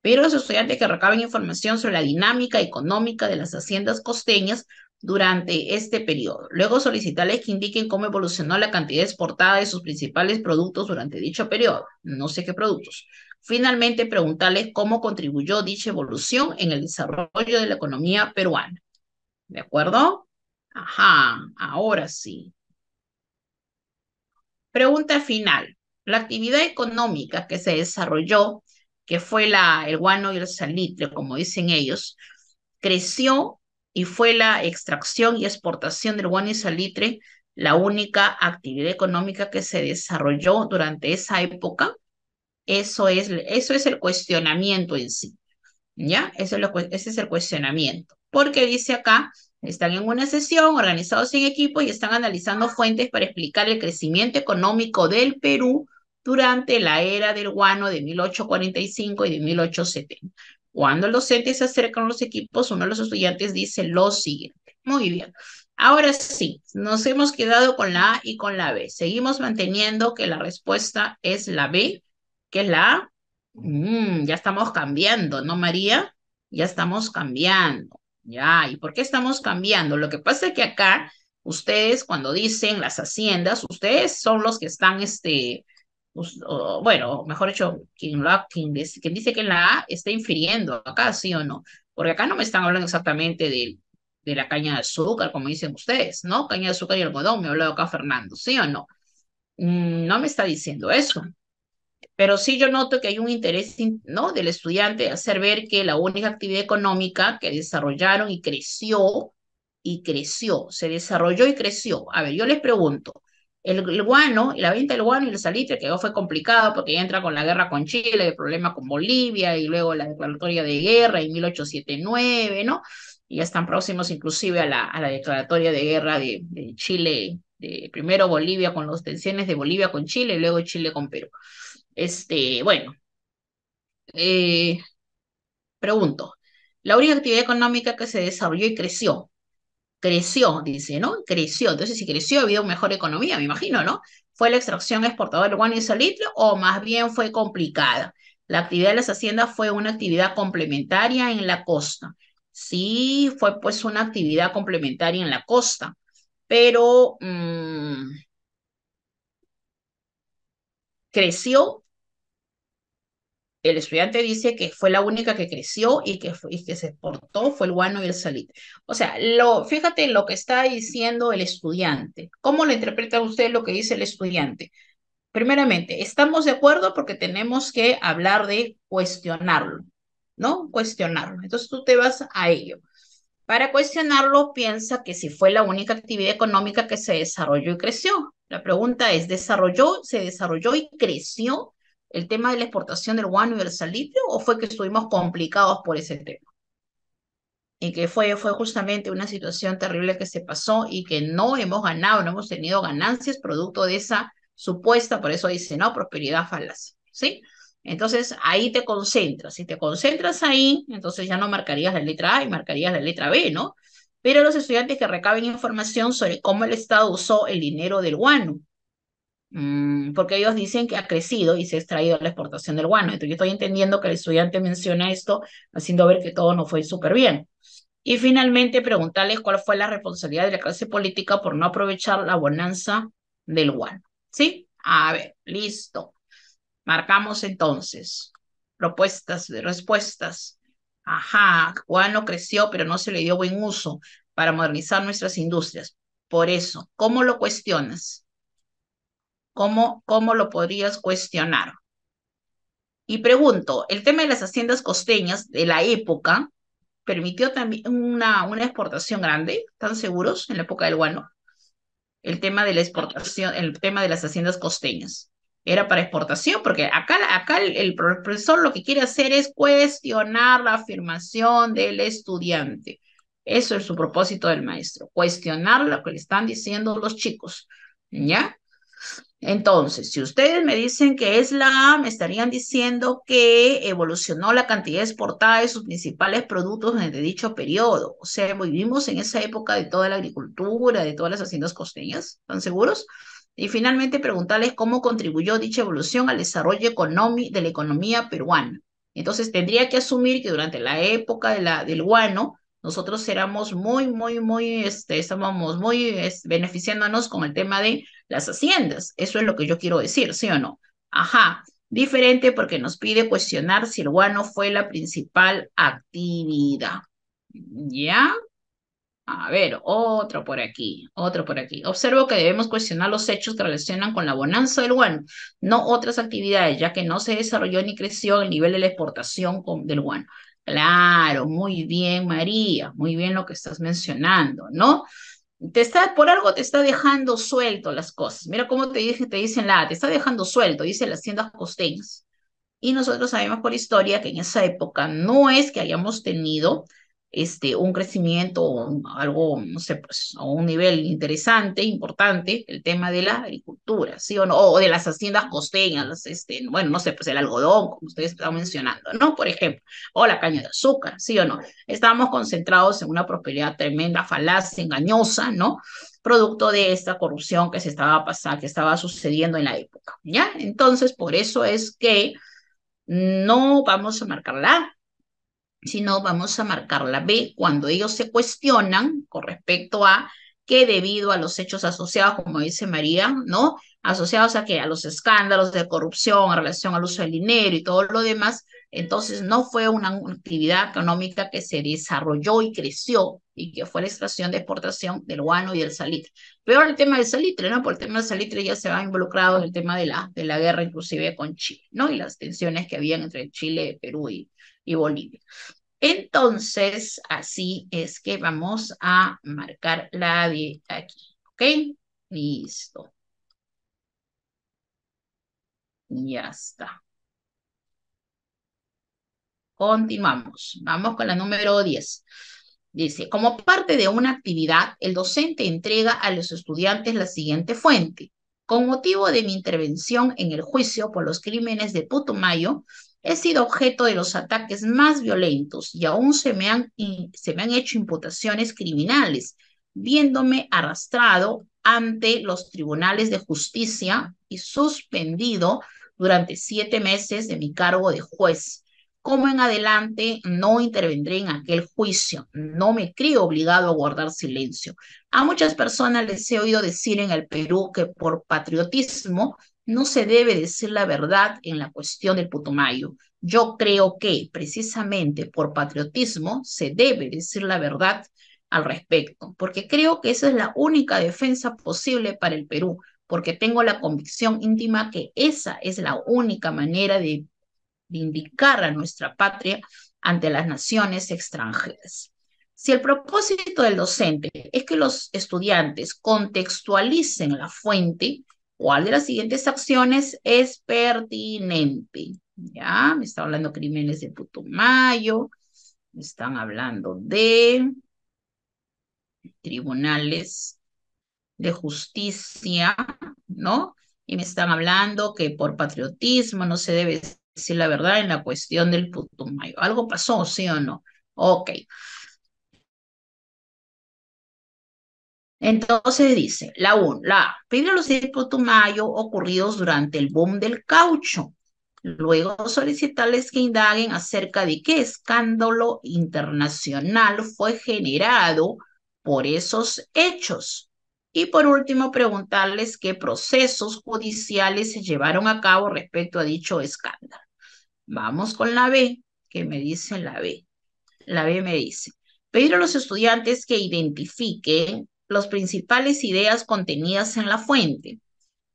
Pero los estudiantes que recaben información sobre la dinámica económica de las haciendas costeñas durante este periodo. Luego solicitarles que indiquen cómo evolucionó la cantidad exportada de sus principales productos durante dicho periodo. No sé qué productos. Finalmente, preguntarles cómo contribuyó dicha evolución en el desarrollo de la economía peruana. ¿De acuerdo? Ajá, ahora sí. Pregunta final. La actividad económica que se desarrolló, que fue el guano y el salitre, como dicen ellos, creció y fue la extracción y exportación del guano y salitre la única actividad económica que se desarrolló durante esa época. Eso es el cuestionamiento en sí. ¿Ya? Ese es el cuestionamiento. Porque dice acá, están en una sesión organizados en equipo y están analizando fuentes para explicar el crecimiento económico del Perú durante la era del guano de 1845 y de 1870. Cuando el docente se acerca a los equipos, uno de los estudiantes dice lo siguiente. Muy bien. Ahora sí, nos hemos quedado con la A y con la B. Seguimos manteniendo que la respuesta es la B, que es la A. Ya estamos cambiando, ¿no, María? Ya estamos cambiando. Ya, ¿y por qué estamos cambiando? Lo que pasa es que acá, ustedes cuando dicen las haciendas, ustedes son los que están, bueno, mejor dicho, quien dice que en la A está infiriendo acá, ¿sí o no? Porque acá no me están hablando exactamente de la caña de azúcar, como dicen ustedes, ¿no? Caña de azúcar y algodón, me ha hablado acá Fernando, ¿sí o no? No me está diciendo eso. Pero sí yo noto que hay un interés, ¿no? del estudiante hacer ver que la única actividad económica que desarrollaron y creció, se desarrolló y creció. A ver, yo les pregunto, el guano, la venta del guano y el salitre, que fue complicado porque ya entra con la guerra con Chile, el problema con Bolivia y luego la declaratoria de guerra en 1879, ¿no? Y ya están próximos inclusive a la declaratoria de guerra de Chile, de primero Bolivia con las tensiones de Bolivia con Chile y luego Chile con Perú. Bueno, eh, pregunto, la única actividad económica que se desarrolló y creció, dice, ¿no? Creció. Entonces, si creció, ha habido mejor economía, me imagino, ¿no? ¿Fue la extracción exportadora de guano y salitre o más bien fue complicada? La actividad de las haciendas fue una actividad complementaria en la costa. Sí, fue pues una actividad complementaria en la costa, pero creció. El estudiante dice que fue la única que creció y que se exportó fue el guano y el salitre. O sea, fíjate lo que está diciendo el estudiante. ¿Cómo le interpreta usted lo que dice el estudiante? Primeramente, estamos de acuerdo porque tenemos que hablar de cuestionarlo, ¿no? Cuestionarlo. Entonces tú te vas a ello. Para cuestionarlo, piensa que si fue la única actividad económica que se desarrolló y creció. La pregunta es, se desarrolló y creció el tema de la exportación del guano y del salitre o fue que estuvimos complicados por ese tema? Y que fue justamente una situación terrible que se pasó y que no hemos ganado, no hemos tenido ganancias producto de esa supuesta, por eso dice, ¿no? Prosperidad falaz, ¿sí? Entonces ahí te concentras. Si te concentras ahí, entonces ya no marcarías la letra A y marcarías la letra B, ¿no? Pero los estudiantes que recaben información sobre cómo el Estado usó el dinero del guano, porque ellos dicen que ha crecido y se ha extraído la exportación del guano. Entonces yo estoy entendiendo que el estudiante menciona esto, haciendo ver que todo no fue súper bien. Y finalmente preguntarles cuál fue la responsabilidad de la clase política por no aprovechar la bonanza del guano. ¿Sí? A ver, listo. Marcamos entonces. Propuestas de respuestas. Ajá, guano creció, pero no se le dio buen uso para modernizar nuestras industrias. Por eso, ¿cómo lo cuestionas? ¿Cómo lo podrías cuestionar? Y pregunto, ¿el tema de las haciendas costeñas de la época permitió también una exportación grande? ¿Están seguros en la época del guano? El tema de la exportación, el tema de las haciendas costeñas. Era para exportación, porque acá el profesor lo que quiere hacer es cuestionar la afirmación del estudiante. Eso es su propósito del maestro, cuestionar lo que le están diciendo los chicos. ¿Ya? Entonces, si ustedes me dicen que es la A, me estarían diciendo que evolucionó la cantidad exportada de sus principales productos desde dicho periodo. O sea, vivimos en esa época de toda la agricultura, de todas las haciendas costeñas. ¿Están seguros? Y finalmente preguntarles cómo contribuyó dicha evolución al desarrollo de la economía peruana. Entonces, tendría que asumir que durante la época del guano, nosotros éramos estábamos muy beneficiándonos con el tema de las haciendas. Eso es lo que yo quiero decir, ¿sí o no? Ajá, diferente porque nos pide cuestionar si el guano fue la principal actividad. ¿Ya? A ver, otro por aquí, otro por aquí. Observo que debemos cuestionar los hechos que relacionan con la bonanza del guano, no otras actividades, ya que no se desarrolló ni creció el nivel de la exportación del guano. Claro, muy bien, María, muy bien lo que estás mencionando, ¿no? Por algo te está dejando suelto las cosas. Mira cómo te dicen te está dejando suelto, dice las haciendas costeñas. Y nosotros sabemos por historia que en esa época no es que hayamos tenido un crecimiento o algo, no sé, pues, a un nivel interesante, importante, el tema de la agricultura, ¿sí o no? O de las haciendas costeñas, bueno, no sé, pues el algodón, como ustedes están mencionando, ¿no? Por ejemplo, o la caña de azúcar, ¿sí o no? Estábamos concentrados en una prosperidad tremenda, falaz, engañosa, ¿no? Producto de esta corrupción que se estaba pasando, que estaba sucediendo en la época, ¿ya? Entonces, por eso es que no vamos a marcar la A, sino vamos a marcar la B cuando ellos se cuestionan con respecto a que debido a los hechos asociados, como dice María, ¿no? Asociados a que a los escándalos de corrupción en relación al uso del dinero y todo lo demás, entonces no fue una actividad económica que se desarrolló y creció y que fue la extracción de exportación del guano y del salitre. Peor el tema del salitre, ¿no? Por el tema del salitre ya se va involucrado en el tema de la guerra inclusive con Chile, ¿no? Y las tensiones que habían entre Chile, Perú y Bolivia. Entonces, así es que vamos a marcar la de aquí, ¿ok? Listo, ya está. Continuamos. Vamos con la número 10. Dice, como parte de una actividad, el docente entrega a los estudiantes la siguiente fuente. Con motivo de mi intervención en el juicio por los crímenes de Putumayo, he sido objeto de los ataques más violentos y aún se me han hecho imputaciones criminales, viéndome arrastrado ante los tribunales de justicia y suspendido durante 7 meses de mi cargo de juez. Como en adelante no intervendré en aquel juicio, no me creo obligado a guardar silencio. A muchas personas les he oído decir en el Perú que por patriotismo no se debe decir la verdad en la cuestión del Putumayo. Yo creo que precisamente por patriotismo se debe decir la verdad al respecto, porque creo que esa es la única defensa posible para el Perú, porque tengo la convicción íntima que esa es la única manera de indicar a nuestra patria ante las naciones extranjeras. Si el propósito del docente es que los estudiantes contextualicen la fuente, ¿cuál de las siguientes acciones es pertinente? Ya, me está hablando crímenes de Putumayo, me están hablando de tribunales de justicia, ¿no? Y me están hablando que por patriotismo no se debe decir la verdad en la cuestión del Putumayo. ¿Algo pasó, sí o no? Ok. Entonces dice, la A, pedir a los de Putumayo ocurridos durante el boom del caucho. Luego solicitarles que indaguen acerca de qué escándalo internacional fue generado por esos hechos. Y por último, preguntarles qué procesos judiciales se llevaron a cabo respecto a dicho escándalo. Vamos con la B, que me dice la B. La B me dice, pedir a los estudiantes que identifiquen las principales ideas contenidas en la fuente.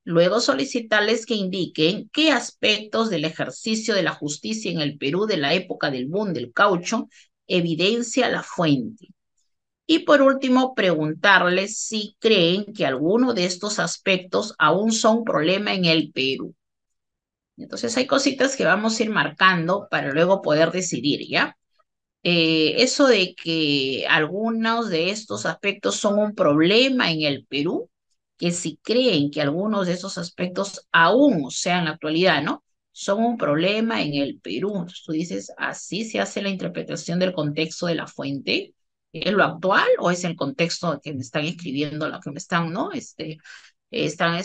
Luego solicitarles que indiquen qué aspectos del ejercicio de la justicia en el Perú de la época del boom del caucho evidencia la fuente. Y por último, preguntarles si creen que alguno de estos aspectos aún son problema en el Perú. Entonces hay cositas que vamos a ir marcando para luego poder decidir, ¿ya? Eso de que algunos de estos aspectos son un problema en el Perú, que si creen que algunos de esos aspectos aún, o sea, en la actualidad, ¿no? Son un problema en el Perú. Entonces tú dices, así se hace la interpretación del contexto de la fuente. ¿Es lo actual o es el contexto que me están escribiendo, lo que me están, ¿no? Están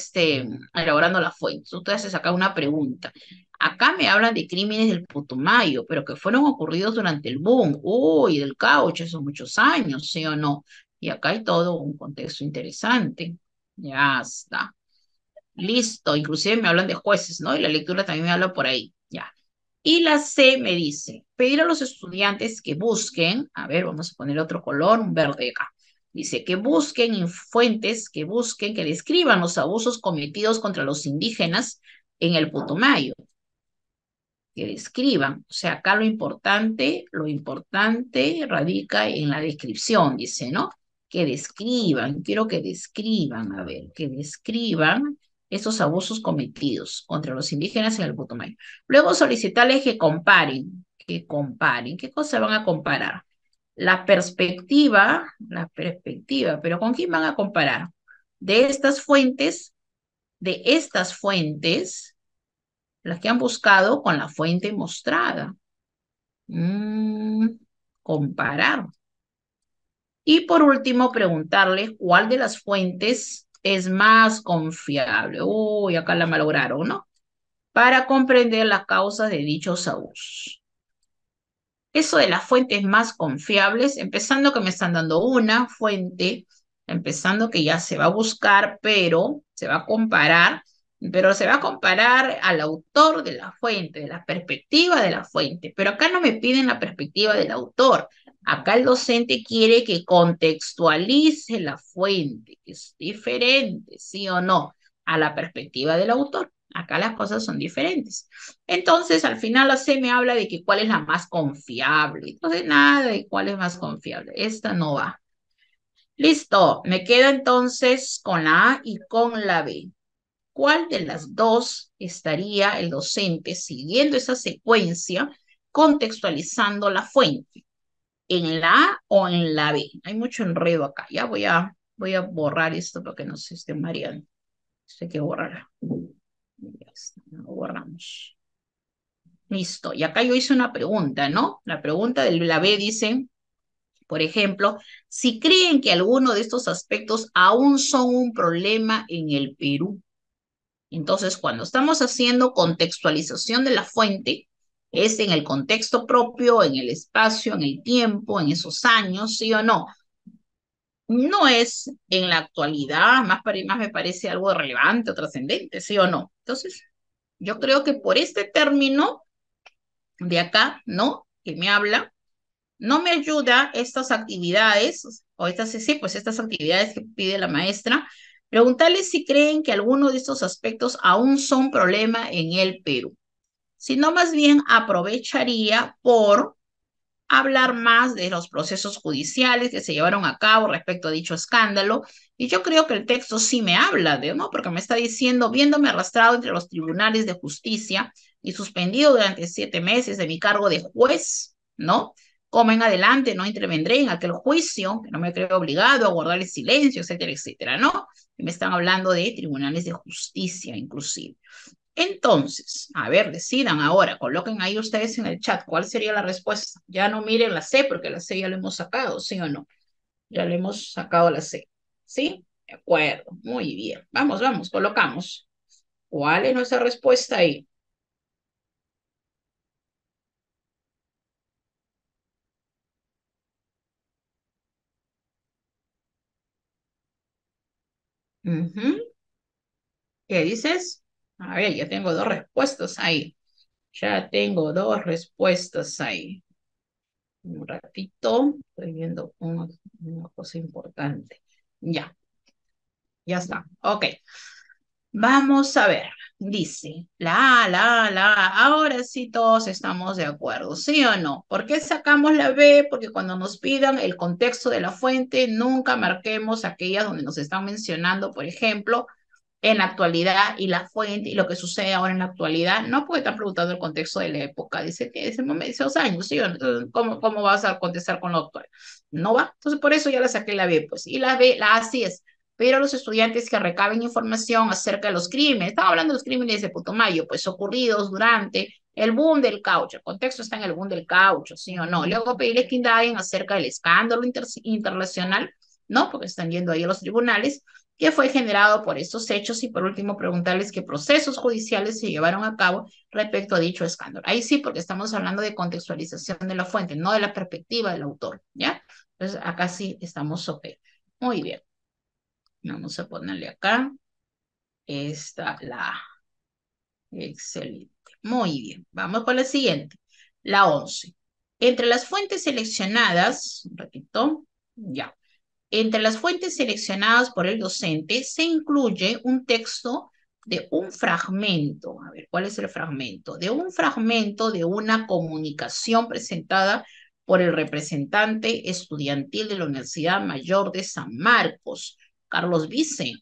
elaborando la fuente. Tú te haces acá una pregunta. Acá me hablan de crímenes del Putumayo, pero que fueron ocurridos durante el boom. Uy, del caucho, esos muchos años, ¿sí o no? Y acá hay todo un contexto interesante. Ya está. Listo. Inclusive me hablan de jueces, ¿no? Y la lectura también me habla por ahí. Ya. Y la C me dice, pedir a los estudiantes que busquen, a ver, vamos a poner otro color, un verde acá. Dice que busquen en fuentes, que busquen, que describan los abusos cometidos contra los indígenas en el Putumayo, que describan. O sea, acá lo importante radica en la descripción, dice, ¿no? Que describan, quiero que describan, a ver, que describan esos abusos cometidos contra los indígenas en el Putumayo. Luego solicitarles que comparen, que comparen. ¿Qué cosa van a comparar? La perspectiva, pero ¿con quién van a comparar? De estas fuentes, las que han buscado con la fuente mostrada. Mm, comparar. Y por último, preguntarles cuál de las fuentes es más confiable. Uy, acá la malograron, ¿no? Para comprender las causas de dichos abusos. Eso de las fuentes más confiables, empezando que me están dando una fuente, empezando que ya se va a buscar, pero se va a comparar, pero se va a comparar al autor de la fuente, de la perspectiva de la fuente. Pero acá no me piden la perspectiva del autor. Acá el docente quiere que contextualice la fuente, que es diferente, sí o no, a la perspectiva del autor. Acá las cosas son diferentes. Entonces, al final la C me habla de que cuál es la más confiable. Entonces, nada de cuál es más confiable. Esta no va. Listo. Me queda entonces con la A y con la B. ¿Cuál de las dos estaría el docente siguiendo esa secuencia, contextualizando la fuente? ¿En la A o en la B? Hay mucho enredo acá. Ya voy a borrar esto para que no se esté mareando. Esto hay que borrar. Ya está, lo borramos. Listo. Y acá yo hice una pregunta, ¿no? La pregunta de la B dice, por ejemplo, si creen que alguno de estos aspectos aún son un problema en el Perú. Entonces, cuando estamos haciendo contextualización de la fuente, es en el contexto propio, en el espacio, en el tiempo, en esos años, ¿sí o no? No es en la actualidad, más me parece algo relevante o trascendente, ¿sí o no? Entonces, yo creo que por este término de acá, ¿no? Que me habla, no me ayuda estas actividades, o estas, sí, pues estas actividades que pide la maestra, preguntarles si creen que alguno de estos aspectos aún son problema en el Perú. Sino más bien aprovecharía por hablar más de los procesos judiciales que se llevaron a cabo respecto a dicho escándalo. Y yo creo que el texto sí me habla de, ¿no? Porque me está diciendo, viéndome arrastrado entre los tribunales de justicia y suspendido durante 7 meses de mi cargo de juez, ¿no? Como en adelante no intervendré en aquel juicio, que no me creo obligado a guardar el silencio, etcétera, etcétera, ¿no? Y me están hablando de tribunales de justicia, inclusive. Entonces, a ver, decidan ahora, coloquen ahí ustedes en el chat cuál sería la respuesta. Ya no miren la C, porque la C ya la hemos sacado, ¿sí o no? Ya le hemos sacado la C. ¿Sí? De acuerdo, muy bien. Vamos, vamos, colocamos. ¿Cuál es nuestra respuesta ahí? Ujú. ¿Qué dices? A ver, ya tengo dos respuestas ahí. Ya tengo dos respuestas ahí. Un ratito, estoy viendo una cosa importante. Ya, ya está. Ok. Vamos a ver, dice, ahora sí todos estamos de acuerdo, ¿sí o no? ¿Por qué sacamos la B? Porque cuando nos pidan el contexto de la fuente, nunca marquemos aquellas donde nos están mencionando, por ejemplo, en la actualidad y la fuente y lo que sucede ahora en la actualidad, no puede estar preguntando el contexto de la época, dice que ese momento, esos años, ¿sí o no? Entonces, ¿cómo vas a contestar con lo actual? No va, entonces por eso ya la saqué la B, pues, y la B, la A sí es, pero los estudiantes que recaben información acerca de los crímenes, estamos hablando de los crímenes de Putumayo, pues ocurridos durante el boom del caucho, el contexto está en el boom del caucho, ¿sí o no? Luego pedirles que indaguen acerca del escándalo internacional, ¿no? Porque están yendo ahí a los tribunales, que fue generado por estos hechos y por último preguntarles qué procesos judiciales se llevaron a cabo respecto a dicho escándalo. Ahí sí, porque estamos hablando de contextualización de la fuente, no de la perspectiva del autor, ¿ya? Entonces acá sí estamos ok. Muy bien. Vamos a ponerle acá. Esta la excelente. Muy bien. Vamos con la siguiente. La 11. Entre las fuentes seleccionadas, repito, ya. Entre las fuentes seleccionadas por el docente se incluye un texto de un fragmento. A ver, ¿cuál es el fragmento? De un fragmento de una comunicación presentada por el representante estudiantil de la Universidad Mayor de San Marcos, Carlos Vice,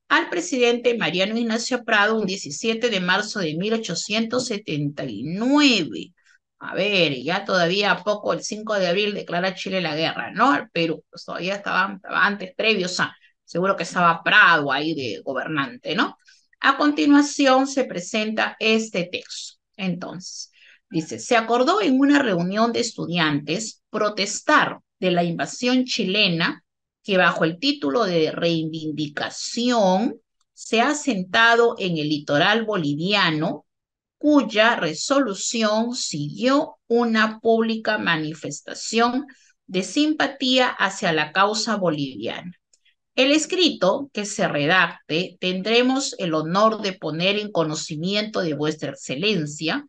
al presidente Mariano Ignacio Prado un 17 de marzo de 1879. A ver, ya todavía a poco, el 5 de abril declara Chile la guerra, ¿no? Al Perú, pues todavía estaba antes, previos a, seguro que estaba Prado ahí de gobernante, ¿no? A continuación se presenta este texto. Entonces, dice, se acordó en una reunión de estudiantes protestar de la invasión chilena que bajo el título de reivindicación se ha sentado en el litoral boliviano, cuya resolución siguió una pública manifestación de simpatía hacia la causa boliviana. El escrito que se redacte tendremos el honor de poner en conocimiento de vuestra excelencia,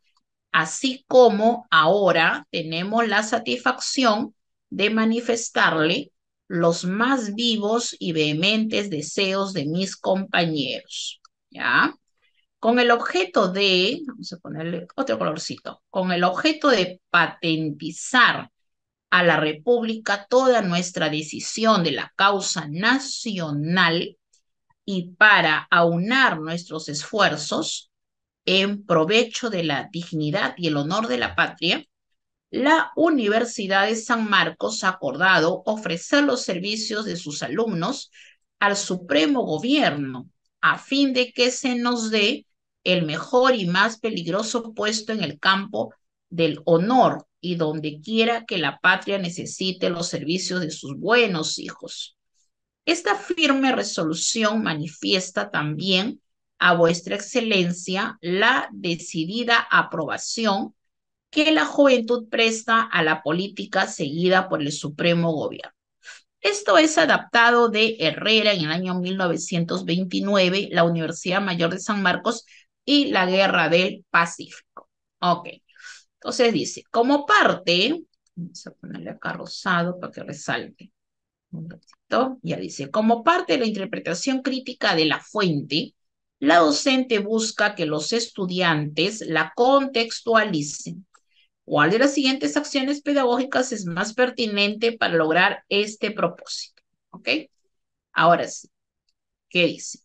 así como ahora tenemos la satisfacción de manifestarle los más vivos y vehementes deseos de mis compañeros. ¿Ya? Con el objeto de, vamos a ponerle otro colorcito, con el objeto de patentizar a la República toda nuestra decisión de la causa nacional y para aunar nuestros esfuerzos en provecho de la dignidad y el honor de la patria, la Universidad de San Marcos ha acordado ofrecer los servicios de sus alumnos al Supremo Gobierno a fin de que se nos dé el mejor y más peligroso puesto en el campo del honor y donde quiera que la patria necesite los servicios de sus buenos hijos. Esta firme resolución manifiesta también a vuestra excelencia la decidida aprobación que la juventud presta a la política seguida por el Supremo Gobierno. Esto es adaptado de Herrera en el año 1929, la Universidad Mayor de San Marcos y la Guerra del Pacífico. Ok, entonces dice, como parte, vamos a ponerle acá rosado para que resalte. Un ratito, ya dice, como parte de la interpretación crítica de la fuente, la docente busca que los estudiantes la contextualicen. ¿Cuál de las siguientes acciones pedagógicas es más pertinente para lograr este propósito? ¿Ok? Ahora sí, ¿qué dice?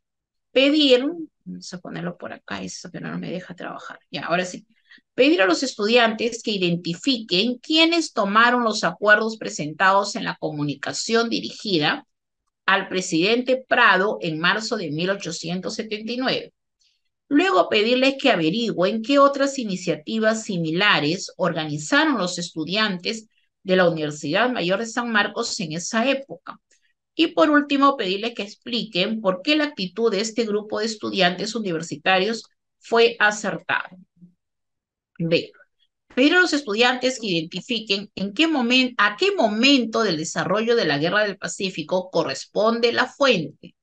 Pedir, vamos a ponerlo por acá, eso que no me deja trabajar. Ya, ahora sí. Pedir a los estudiantes que identifiquen quiénes tomaron los acuerdos presentados en la comunicación dirigida al presidente Prado en marzo de 1879. Luego pedirles que averigüen qué otras iniciativas similares organizaron los estudiantes de la Universidad Mayor de San Marcos en esa época. Y por último, pedirles que expliquen por qué la actitud de este grupo de estudiantes universitarios fue acertada. B. Pedir a los estudiantes que identifiquen a qué momento del desarrollo de la Guerra del Pacífico corresponde la fuente.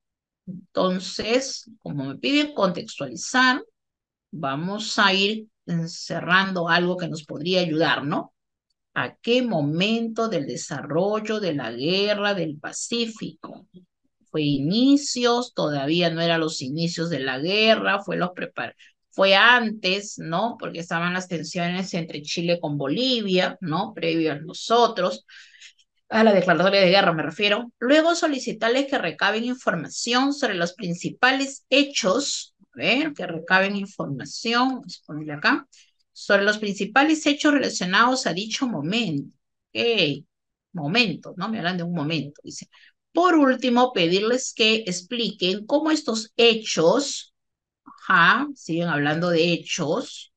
Entonces, como me piden contextualizar, vamos a ir cerrando algo que nos podría ayudar, ¿no? ¿A qué momento del desarrollo de la Guerra del Pacífico fue inicios, todavía no eran los inicios de la guerra, fue antes, ¿no? Porque estaban las tensiones entre Chile con Bolivia, ¿no? Previo a nosotros, a la declaratoria de guerra me refiero. Luego solicitarles que recaben información sobre los principales hechos, a ver, que recaben información, vamos a ponerle acá, sobre los principales hechos relacionados a dicho momento. Ok, momento, ¿no? Me hablan de un momento, dice. Por último, pedirles que expliquen cómo estos hechos, ajá, siguen hablando de hechos,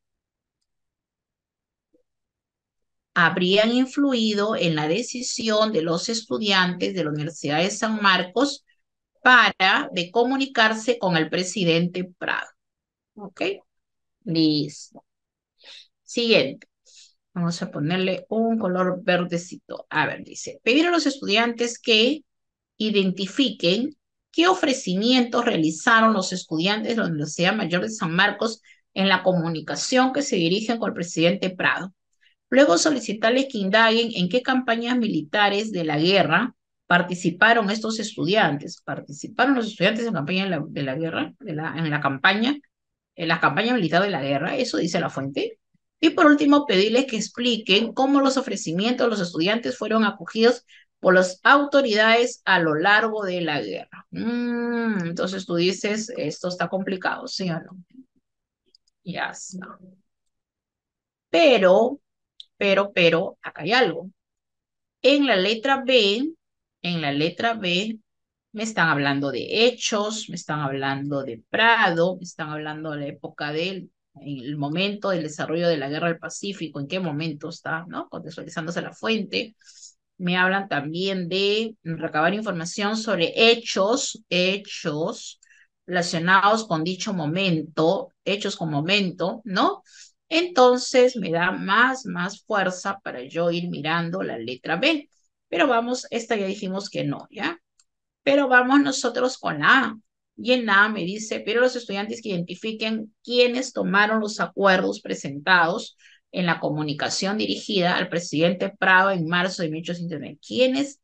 habrían influido en la decisión de los estudiantes de la Universidad de San Marcos de comunicarse con el presidente Prado. ¿Ok? Listo. Siguiente. Vamos a ponerle un color verdecito. A ver, dice, pedir a los estudiantes que identifiquen qué ofrecimientos realizaron los estudiantes de la Universidad Mayor de San Marcos en la comunicación que se dirigen con el presidente Prado. Luego solicitarles que indaguen en qué campañas militares de la guerra participaron estos estudiantes. ¿Participaron los estudiantes en campaña de la guerra, en la campaña, en la campaña militar de la guerra? Eso dice la fuente. Y por último, pedirles que expliquen cómo los ofrecimientos de los estudiantes fueron acogidos por las autoridades a lo largo de la guerra. Entonces tú dices, esto está complicado, ¿sí o no? Ya está. Pero, acá hay algo. En la letra B, en la letra B, me están hablando de hechos, me están hablando de Prado, me están hablando de la época en el momento del desarrollo de la Guerra del Pacífico, en qué momento está, ¿no? Contextualizándose la fuente. Me hablan también de recabar información sobre hechos relacionados con dicho momento, hechos con momento, ¿no? Entonces me da más fuerza para yo ir mirando la letra B. Pero vamos, esta ya dijimos que no, ¿ya? Pero vamos nosotros con la A. Y en la A me dice, pero los estudiantes que identifiquen quiénes tomaron los acuerdos presentados en la comunicación dirigida al presidente Prado en marzo de 1879. ¿Quiénes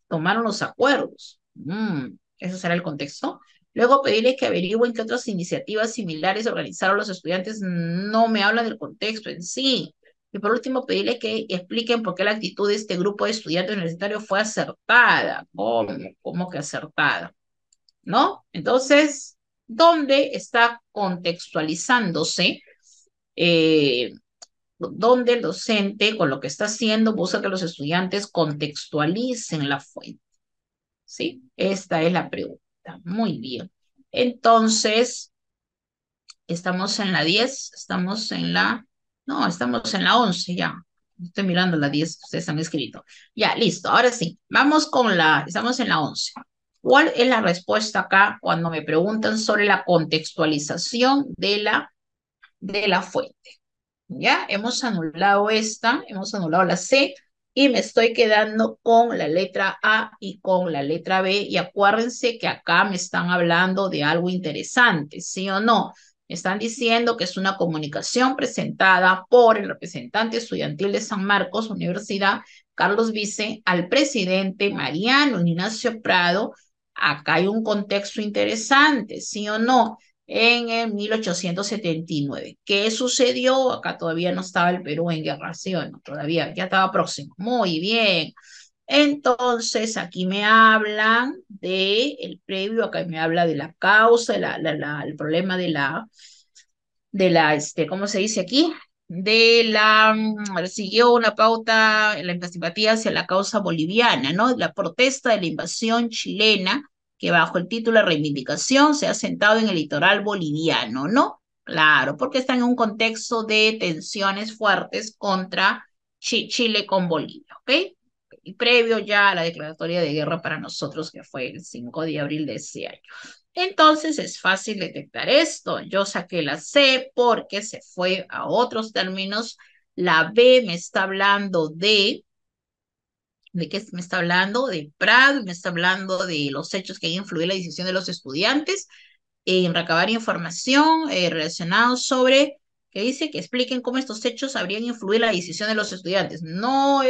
tomaron los acuerdos? Ese será el contexto. Luego pedirles que averigüen qué otras iniciativas similares organizaron los estudiantes. No me habla del contexto en sí. Y por último, pedirles que expliquen por qué la actitud de este grupo de estudiantes universitarios fue acertada. ¿Cómo que acertada? ¿No? Entonces, ¿dónde está contextualizándose? Eh, donde el docente, con lo que está haciendo, busca que los estudiantes contextualicen la fuente. ¿Sí? Esta es la pregunta. Muy bien. Entonces, estamos en la 10, estamos en la... No, estamos en la 11 ya. Estoy mirando la 10 que ustedes han escrito. Ya, listo. Ahora sí, vamos con estamos en la 11. ¿Cuál es la respuesta acá cuando me preguntan sobre la contextualización de la fuente? Ya, hemos anulado esta, hemos anulado la C y me estoy quedando con la letra A y con la letra B. Y acuérdense que acá me están hablando de algo interesante, ¿sí o no? Me están diciendo que es una comunicación presentada por el representante estudiantil de San Marcos, Universidad, Carlos Vice, al presidente Mariano Ignacio Prado. Acá hay un contexto interesante, ¿sí o no? En el 1879. ¿Qué sucedió? Acá todavía no estaba el Perú en guerra, ¿sí o no? Todavía, ya estaba próximo. Muy bien. Entonces, aquí me hablan el previo, acá me habla de la causa, el problema ¿cómo se dice aquí? Siguió una pauta en la simpatía hacia la causa boliviana, ¿no? La protesta de la invasión chilena, que bajo el título de reivindicación se ha sentado en el litoral boliviano, ¿no? Claro, porque está en un contexto de tensiones fuertes contra Chile con Bolivia, ¿ok? Y previo ya a la declaratoria de guerra para nosotros, que fue el 5 de abril de ese año. Entonces es fácil detectar esto. Yo saqué la C porque se fue a otros términos. La B me está hablando ¿de qué me está hablando? De Prado, me está hablando de los hechos que han influido en la decisión de los estudiantes en recabar información relacionada sobre que dice que expliquen cómo estos hechos habrían influido en la decisión de los estudiantes. No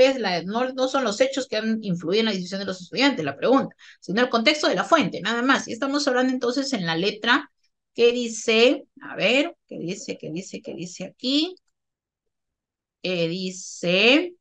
son los hechos que han influido en la decisión de los estudiantes, la pregunta, sino el contexto de la fuente, nada más. Y estamos hablando entonces en la letra que dice, a ver, ¿qué dice aquí? Dice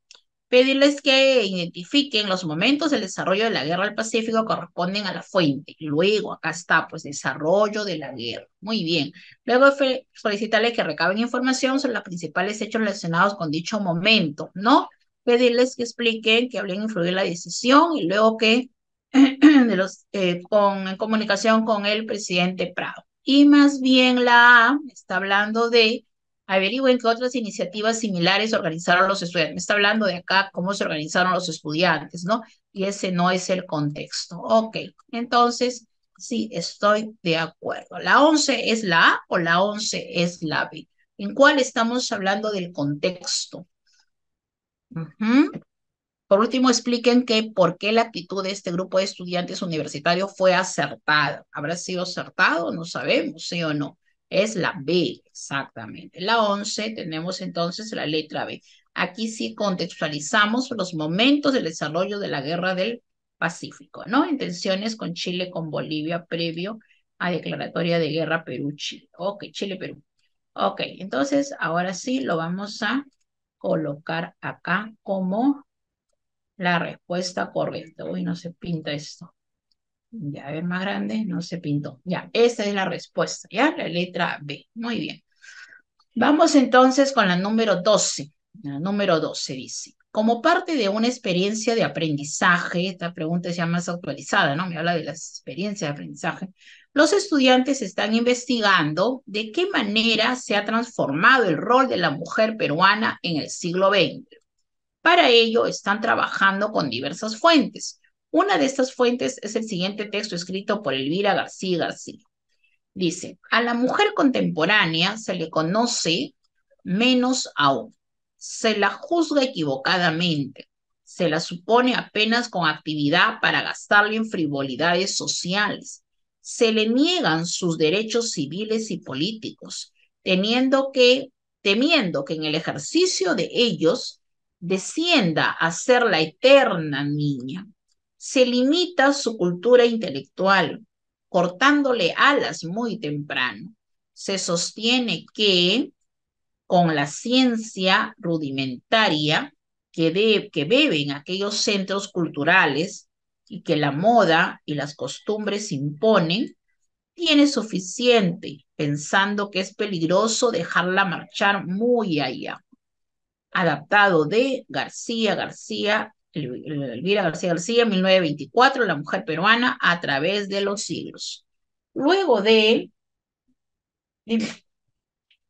pedirles que identifiquen los momentos del desarrollo de la guerra del Pacífico que corresponden a la fuente. Y luego, acá está, pues, desarrollo de la guerra. Muy bien. Luego, solicitarles que recaben información sobre los principales hechos relacionados con dicho momento, ¿no? Pedirles que expliquen, que hablen influir en la decisión y luego que en comunicación con el presidente Prado. Y más bien la A está hablando de averigüen qué otras iniciativas similares organizaron los estudiantes. Me está hablando de acá cómo se organizaron los estudiantes, ¿no? Y ese no es el contexto. Ok, entonces sí, estoy de acuerdo. ¿La 11 es la A o la 11 es la B? ¿En cuál estamos hablando del contexto? Ujú. Por último, expliquen que por qué la actitud de este grupo de estudiantes universitarios fue acertada. ¿Habrá sido acertado? No sabemos, sí o no. Es la B, exactamente. La 11 tenemos entonces la letra B. Aquí sí contextualizamos los momentos del desarrollo de la Guerra del Pacífico, ¿no? En tensiones con Chile, con Bolivia, previo a declaratoria de guerra Perú-Chile. Ok, Chile-Perú. Ok, entonces ahora sí lo vamos a colocar acá como la respuesta correcta. Uy, no se pinta esto. Ya, a ver, más grande, no se pintó. Ya, esta es la respuesta, ¿ya? La letra B. Muy bien. Vamos entonces con la número 12. La número 12 dice, como parte de una experiencia de aprendizaje, esta pregunta es ya más actualizada, ¿no? Me habla de las experiencias de aprendizaje. Los estudiantes están investigando de qué manera se ha transformado el rol de la mujer peruana en el siglo XX. Para ello, están trabajando con diversas fuentes. Una de estas fuentes es el siguiente texto escrito por Elvira García García. Dice, a la mujer contemporánea se le conoce menos aún. Se la juzga equivocadamente. Se la supone apenas con actividad para gastarle en frivolidades sociales. Se le niegan sus derechos civiles y políticos, teniendo que, temiendo que en el ejercicio de ellos descienda a ser la eterna niña. Se limita su cultura intelectual, cortándole alas muy temprano. Se sostiene que con la ciencia rudimentaria que beben aquellos centros culturales y que la moda y las costumbres imponen, tiene suficiente, pensando que es peligroso dejarla marchar muy allá. Adaptado de Elvira García García, 1924, La mujer peruana a través de los siglos. Luego de,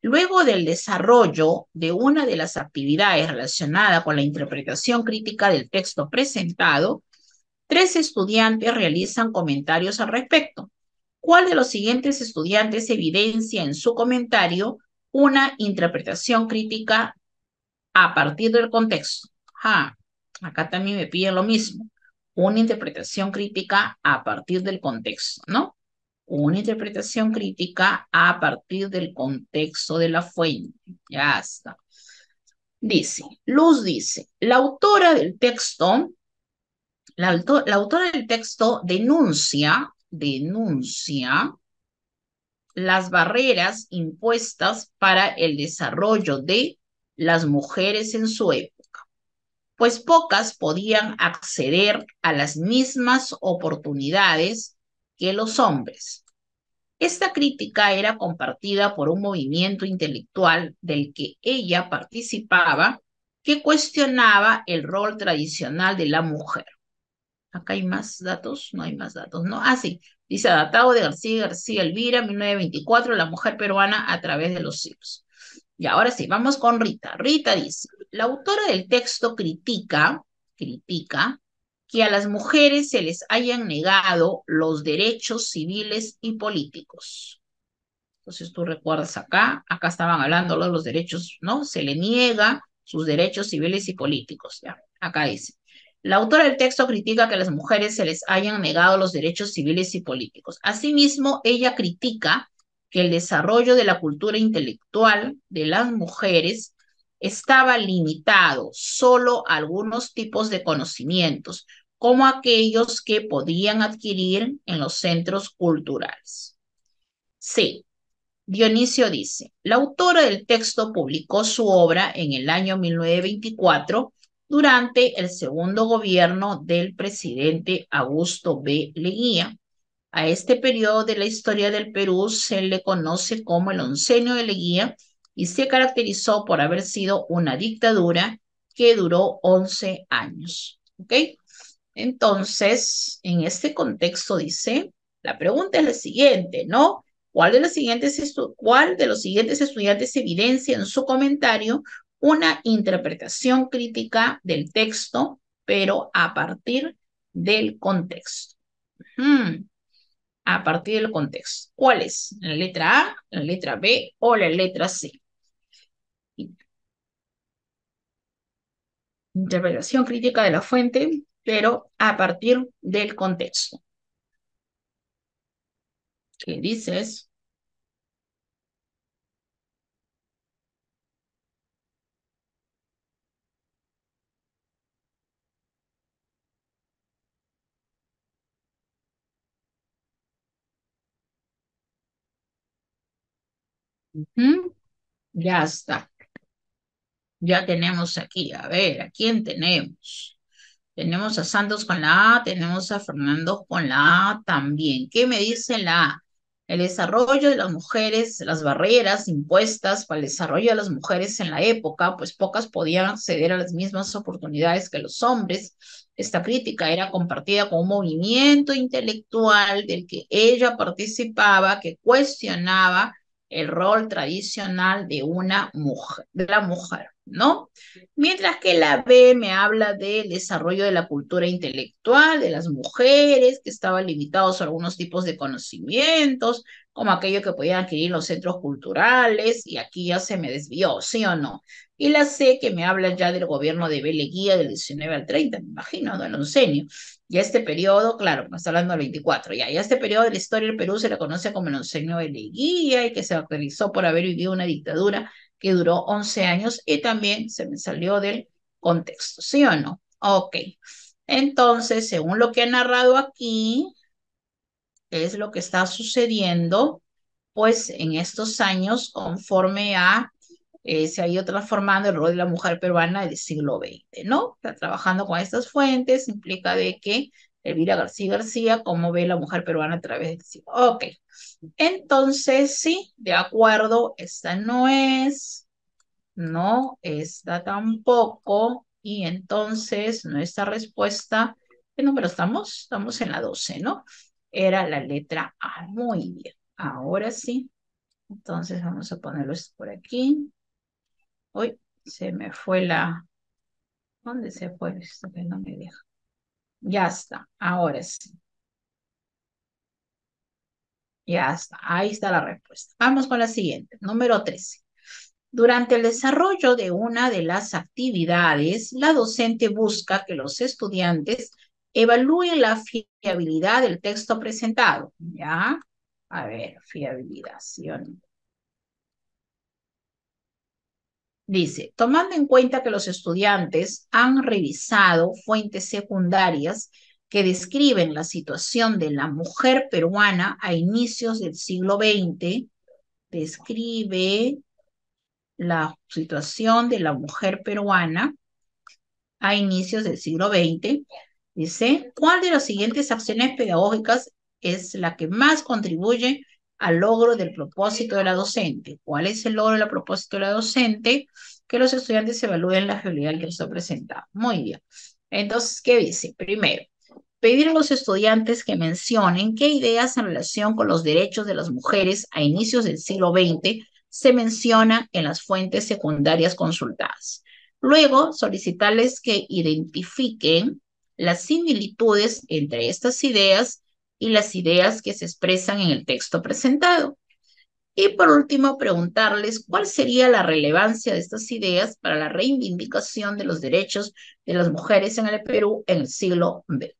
luego del desarrollo de una de las actividades relacionada con la interpretación crítica del texto presentado, 3 estudiantes realizan comentarios al respecto. ¿Cuál de los siguientes estudiantes evidencia en su comentario una interpretación crítica a partir del contexto? Acá también me piden lo mismo. Una interpretación crítica a partir del contexto, ¿no? Una interpretación crítica a partir del contexto de la fuente. Ya está. Luz dice, la autora del texto denuncia las barreras impuestas para el desarrollo de las mujeres en su época, pues pocas podían acceder a las mismas oportunidades que los hombres. Esta crítica era compartida por un movimiento intelectual del que ella participaba, que cuestionaba el rol tradicional de la mujer. Acá hay más datos, no hay más datos, ¿no? Sí, dice adaptado de García García Elvira, 1924, La mujer peruana a través de los siglos. Y ahora sí, vamos con Rita. Rita dice, la autora del texto critica que a las mujeres se les hayan negado los derechos civiles y políticos. Entonces tú recuerdas acá estaban hablando de los derechos, ¿no? Se le niega sus derechos civiles y políticos, ¿ya? Acá dice. La autora del texto critica que a las mujeres se les hayan negado los derechos civiles y políticos. Asimismo, ella critica que el desarrollo de la cultura intelectual de las mujeres estaba limitado solo a algunos tipos de conocimientos, como aquellos que podían adquirir en los centros culturales. Sí, Dionisio dice, la autora del texto publicó su obra en el año 1924 durante el segundo gobierno del presidente Augusto B. Leguía. A este periodo de la historia del Perú se le conoce como el Oncenio de Leguía y se caracterizó por haber sido una dictadura que duró 11 años. ¿Ok? Entonces, en este contexto dice, la pregunta es la siguiente, ¿no? ¿Cuál de los siguientes estudiantes evidencia en su comentario una interpretación crítica del texto, pero a partir del contexto? A partir del contexto. ¿Cuál es? ¿La letra A, la letra B o la letra C? Interpretación crítica de la fuente, pero a partir del contexto. ¿Qué dices? Ujú. Ya está. Ya tenemos aquí. A ver, ¿a quién tenemos? Tenemos a Santos con la A, tenemos a Fernando con la A también. ¿Qué me dice la A? El desarrollo de las mujeres, las barreras impuestas para el desarrollo de las mujeres en la época, pues pocas podían acceder a las mismas oportunidades que los hombres. Esta crítica era compartida con un movimiento intelectual del que ella participaba, que cuestionaba el rol tradicional de una mujer, de la mujer, ¿no? Mientras que la B me habla del desarrollo de la cultura intelectual de las mujeres, que estaban limitados a algunos tipos de conocimientos, como aquello que podían adquirir los centros culturales, y aquí ya se me desvió, ¿sí o no? Y la C que me habla ya del gobierno de Beleguía del 19 al 30, me imagino, ¿no? El oncenio. Y este periodo, claro, me está hablando del 24, ya este periodo de la historia del Perú se le conoce como el oncenio de Leguía y que se caracterizó por haber vivido una dictadura que duró 11 años y también se me salió del contexto, ¿sí o no? Ok. Entonces, según lo que ha narrado aquí, es lo que está sucediendo, pues en estos años, conforme a se ha ido transformando el rol de la mujer peruana del siglo XX, ¿no? Está trabajando con estas fuentes, implica de que Elvira García García, cómo ve la mujer peruana a través del siglo. Ok, entonces sí, de acuerdo, esta no es. No está tampoco. Y entonces nuestra respuesta, ¿qué número estamos? Estamos en la 12, ¿no? Era la letra A. Muy bien. Ahora sí. Entonces vamos a ponerlo esto por aquí. Uy, se me fue la... ¿Dónde se fue esto que no me deja? Ya está. Ahora sí. Ya está. Ahí está la respuesta. Vamos con la siguiente. Número 13. Durante el desarrollo de una de las actividades, la docente busca que los estudiantes evalúen la fiabilidad del texto presentado. ¿Ya? A ver, fiabilidad, ¿sí o no? Dice, tomando en cuenta que los estudiantes han revisado fuentes secundarias que describen la situación de la mujer peruana a inicios del siglo XX, describe la situación de la mujer peruana a inicios del siglo XX, dice, ¿cuál de las siguientes acciones pedagógicas es la que más contribuye al logro del propósito de la docente? ¿Cuál es el logro del propósito de la docente? Que los estudiantes evalúen la habilidad que les ha presentado. Muy bien. Entonces, ¿qué dice? Primero, pedir a los estudiantes que mencionen qué ideas en relación con los derechos de las mujeres a inicios del siglo XX se mencionan en las fuentes secundarias consultadas. Luego, solicitarles que identifiquen las similitudes entre estas ideas y las ideas que se expresan en el texto presentado. Y por último, preguntarles cuál sería la relevancia de estas ideas para la reivindicación de los derechos de las mujeres en el Perú en el siglo XX.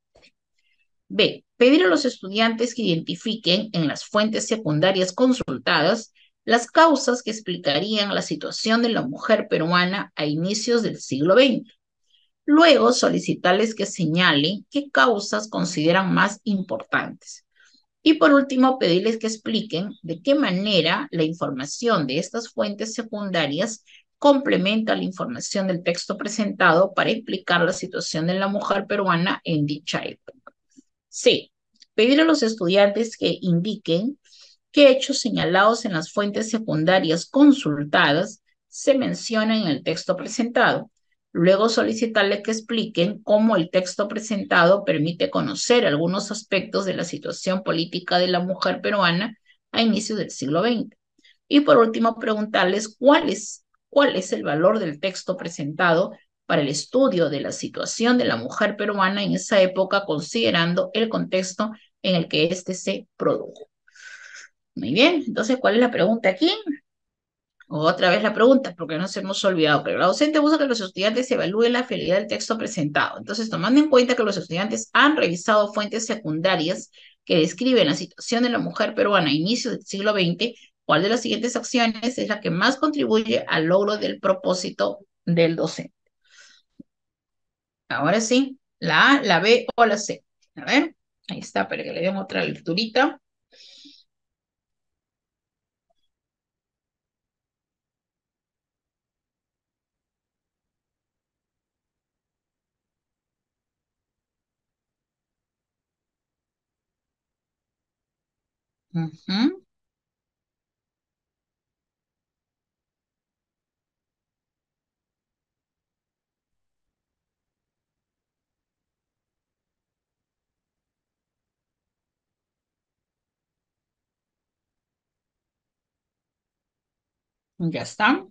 B. Pedir a los estudiantes que identifiquen en las fuentes secundarias consultadas las causas que explicarían la situación de la mujer peruana a inicios del siglo XX. Luego, solicitarles que señalen qué causas consideran más importantes. Y por último, pedirles que expliquen de qué manera la información de estas fuentes secundarias complementa la información del texto presentado para explicar la situación de la mujer peruana en dicha época. C. Pedir a los estudiantes que indiquen qué hechos señalados en las fuentes secundarias consultadas se mencionan en el texto presentado. Luego solicitarle que expliquen cómo el texto presentado permite conocer algunos aspectos de la situación política de la mujer peruana a inicios del siglo XX. Y por último, preguntarles cuál es el valor del texto presentado para el estudio de la situación de la mujer peruana en esa época, considerando el contexto en el que éste se produjo. Muy bien, entonces, ¿cuál es la pregunta aquí? Otra vez la pregunta, porque nos hemos olvidado, pero la docente busca que los estudiantes evalúen la fidelidad del texto presentado. Entonces, tomando en cuenta que los estudiantes han revisado fuentes secundarias que describen la situación de la mujer peruana a inicios del siglo XX, ¿cuál de las siguientes acciones es la que más contribuye al logro del propósito del docente? Ahora sí, la A, la B o la C. A ver, ahí está, para que le den otra lecturita. Ujú, ya está.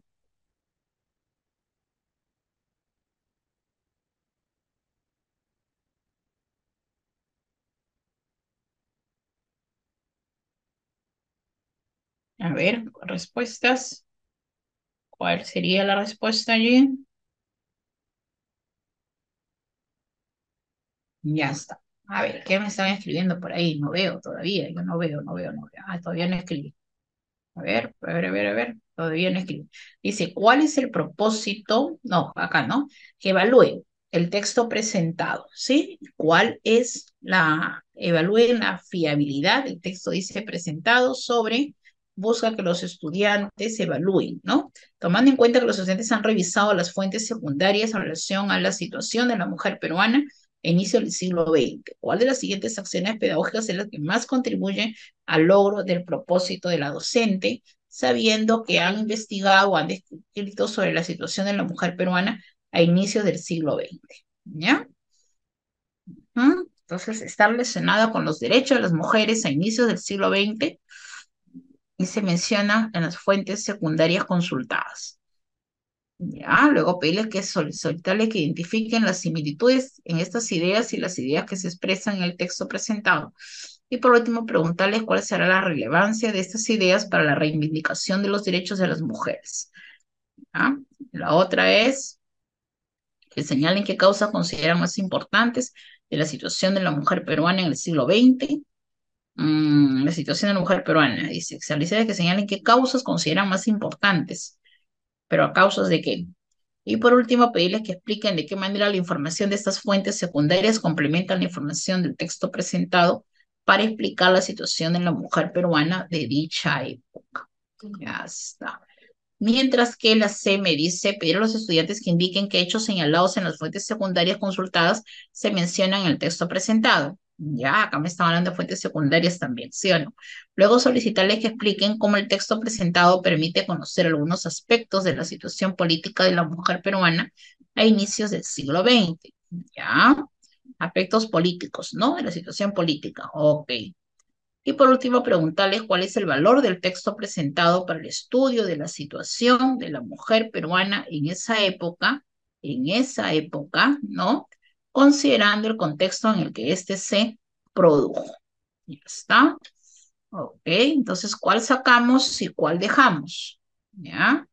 A ver, respuestas. ¿Cuál sería la respuesta allí? Ya está. A ver, ¿qué me están escribiendo por ahí? No veo todavía. Yo no veo. Ah, todavía no escribí. A ver. Todavía no escribí. Dice, ¿cuál es el propósito? No, acá no. Que evalúen el texto presentado, ¿sí? ¿Cuál es evalúen la fiabilidad del texto, dice presentado sobre, busca que los estudiantes evalúen, ¿no? Tomando en cuenta que los estudiantes han revisado las fuentes secundarias en relación a la situación de la mujer peruana a inicio del siglo XX. ¿Cuál de las siguientes acciones pedagógicas es la que más contribuye al logro del propósito de la docente, sabiendo que han investigado o han descrito sobre la situación de la mujer peruana a inicios del siglo XX? ¿Ya? Entonces, está relacionada con los derechos de las mujeres a inicios del siglo XX y se menciona en las fuentes secundarias consultadas. Ya, luego pedirles que solicitarles que identifiquen las similitudes en estas ideas y las ideas que se expresan en el texto presentado. Y por último, preguntarles cuál será la relevancia de estas ideas para la reivindicación de los derechos de las mujeres. ¿Ya? La otra es que señalen qué causas consideran más importantes de la situación de la mujer peruana en el siglo XX. La situación de la mujer peruana, dice, que señalen qué causas consideran más importantes, pero a causas de qué. Y por último, pedirles que expliquen de qué manera la información de estas fuentes secundarias complementa la información del texto presentado para explicar la situación de la mujer peruana de dicha época. Ya está. Mientras que la C me dice pedir a los estudiantes que indiquen qué hechos señalados en las fuentes secundarias consultadas se mencionan en el texto presentado. Ya, acá me están hablando de fuentes secundarias también, ¿sí o no? Luego solicitarles que expliquen cómo el texto presentado permite conocer algunos aspectos de la situación política de la mujer peruana a inicios del siglo XX. Ya, aspectos políticos, ¿no? De la situación política. Ok. Y por último, preguntarles cuál es el valor del texto presentado para el estudio de la situación de la mujer peruana en esa época, ¿no? Considerando el contexto en el que éste se produjo. Ya está. Ok, entonces, ¿cuál sacamos y cuál dejamos? ¿Ya?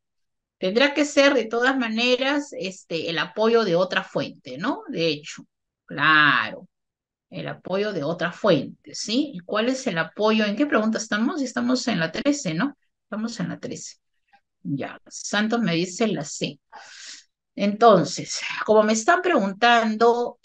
Tendrá que ser de todas maneras el apoyo de otra fuente, ¿no? De hecho, claro. El apoyo de otra fuente, ¿sí? ¿Y cuál es el apoyo? ¿En qué pregunta estamos? Estamos en la 13, ¿no? Estamos en la 13. Ya, Santos me dice la C. Entonces, como me están preguntando,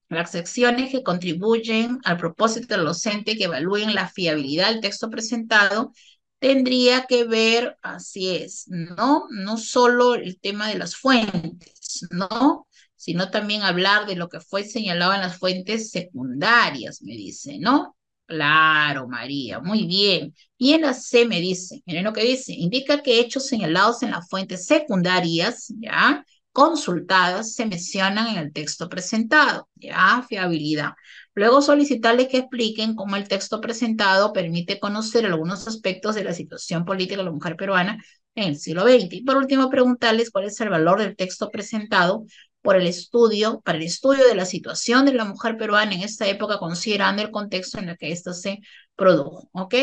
las secciones que contribuyen al propósito del docente que evalúen la fiabilidad del texto presentado, tendría que ver, así es, ¿no? No solo el tema de las fuentes, ¿no? Sino también hablar de lo que fue señalado en las fuentes secundarias, me dice, ¿no? Claro, María, muy bien. Y en la C me dice, miren lo que dice, indica que hechos señalados en las fuentes secundarias, ¿ya? Consultadas se mencionan en el texto presentado. Ya, fiabilidad. Luego solicitarles que expliquen cómo el texto presentado permite conocer algunos aspectos de la situación política de la mujer peruana en el siglo XX. Y por último, preguntarles cuál es el valor del texto presentado para el estudio de la situación de la mujer peruana en esta época, considerando el contexto en el que ésta se produjo. ¿Ok?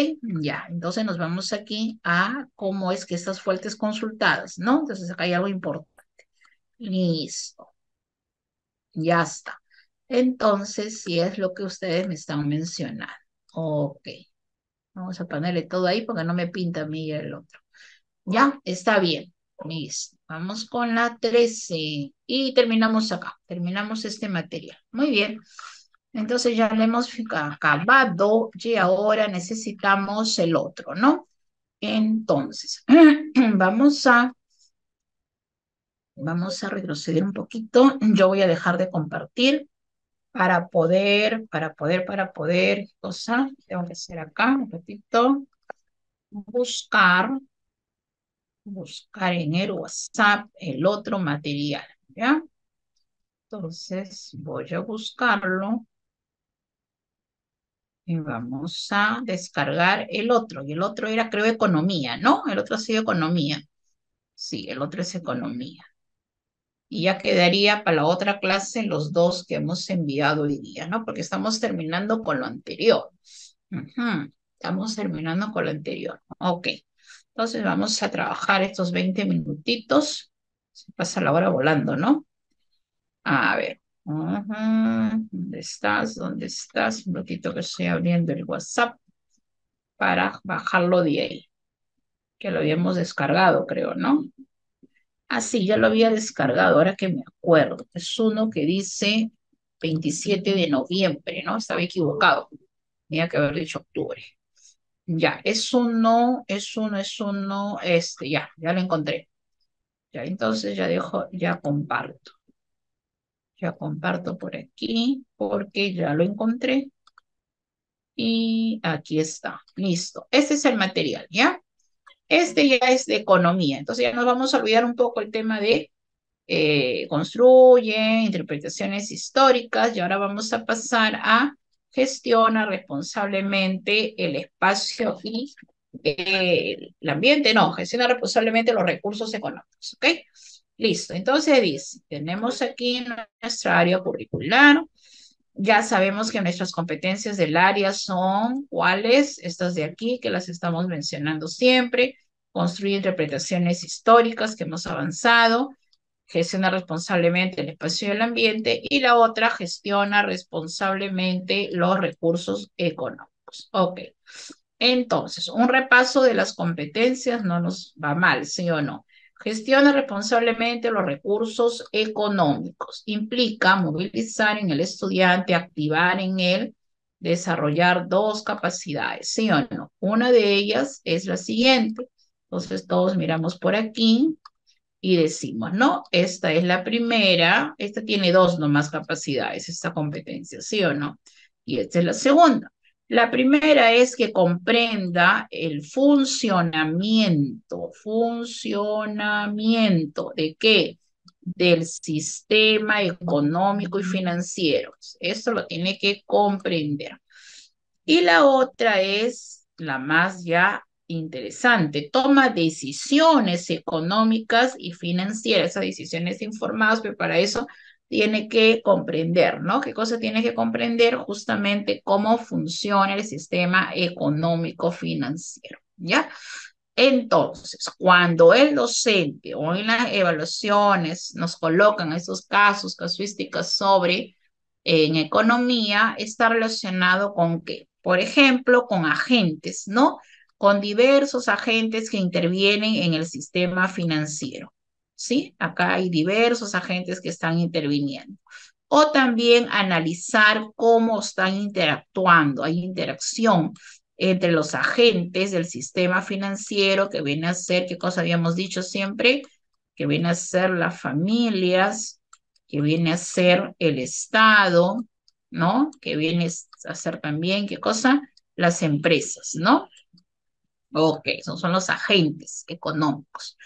Ya, entonces nos vamos aquí a cómo es que estas fuentes consultadas, ¿no? Entonces acá hay algo importante. Listo, ya está. Entonces, si es lo que ustedes me están mencionando. Ok, vamos a ponerle todo ahí porque no me pinta a mí el otro. Ya, está bien. Listo. Vamos con la 13 y terminamos acá. Terminamos este material. Muy bien. Entonces ya le hemos acabado y ahora necesitamos el otro, ¿no? Entonces, vamos a retroceder un poquito. Yo voy a dejar de compartir para poder, cosa, tengo que hacer acá un ratito, buscar en el WhatsApp el otro material, ¿ya? Entonces voy a buscarlo y vamos a descargar el otro. Y el otro era, creo, economía, ¿no? El otro ha sido economía. Sí, el otro es economía. Y ya quedaría para la otra clase los dos que hemos enviado hoy día, ¿no? Porque estamos terminando con lo anterior. Ujú. Estamos terminando con lo anterior. Ok. Entonces vamos a trabajar estos 20 minutitos. Se pasa la hora volando, ¿no? A ver. Ujú. ¿Dónde estás? ¿Dónde estás? Un ratito que estoy abriendo el WhatsApp para bajarlo de ahí. Que lo habíamos descargado, creo, ¿no? Ah, sí, ya lo había descargado, ahora que me acuerdo. Es uno que dice 27 de noviembre, ¿no? Estaba equivocado. Tenía que haber dicho octubre. Ya, ya lo encontré. Ya, entonces ya dejo, ya comparto. Ya comparto por aquí porque ya lo encontré. Y aquí está. Listo. Este es el material, ¿ya? Este ya es de economía. Entonces ya nos vamos a olvidar un poco el tema de construye, interpretaciones históricas, y ahora vamos a pasar a gestiona responsablemente el espacio y el ambiente, no, gestiona responsablemente los recursos económicos, ¿ok? Listo, entonces dice, tenemos aquí nuestra área curricular, ya sabemos que nuestras competencias del área son cuáles, estas de aquí que las estamos mencionando siempre, construir interpretaciones históricas que hemos avanzado, gestiona responsablemente el espacio y el ambiente, y la otra gestiona responsablemente los recursos económicos. Ok, entonces, un repaso de las competencias no nos va mal, ¿sí o no? Gestiona responsablemente los recursos económicos. Implica movilizar en el estudiante, activar en él, desarrollar dos capacidades, ¿sí o no? Una de ellas es la siguiente. Entonces, todos miramos por aquí y decimos, no, esta es la primera, esta tiene dos nomás capacidades, esta competencia, ¿sí o no? Y esta es la segunda. La primera es que comprenda el funcionamiento ¿de qué? Del sistema económico y financiero. Esto lo tiene que comprender. Y la otra es la más ya interesante, toma decisiones económicas y financieras, esas decisiones informadas, pero para eso tiene que comprender, ¿no? ¿Qué cosa tiene que comprender? Justamente cómo funciona el sistema económico financiero, ¿ya? Entonces, cuando el docente o en las evaluaciones nos colocan esos casos, casuísticas sobre en economía, está relacionado con qué? Por ejemplo, con agentes, ¿no? Con diversos agentes que intervienen en el sistema financiero, ¿sí? Acá hay diversos agentes que están interviniendo. O también analizar cómo están interactuando, hay interacción entre los agentes del sistema financiero que viene a ser, ¿qué cosa habíamos dicho siempre? Que viene a ser las familias, que viene a ser el Estado, ¿no? Que viene a ser también, ¿qué cosa? Las empresas, ¿no? Ok, esos son los agentes económicos.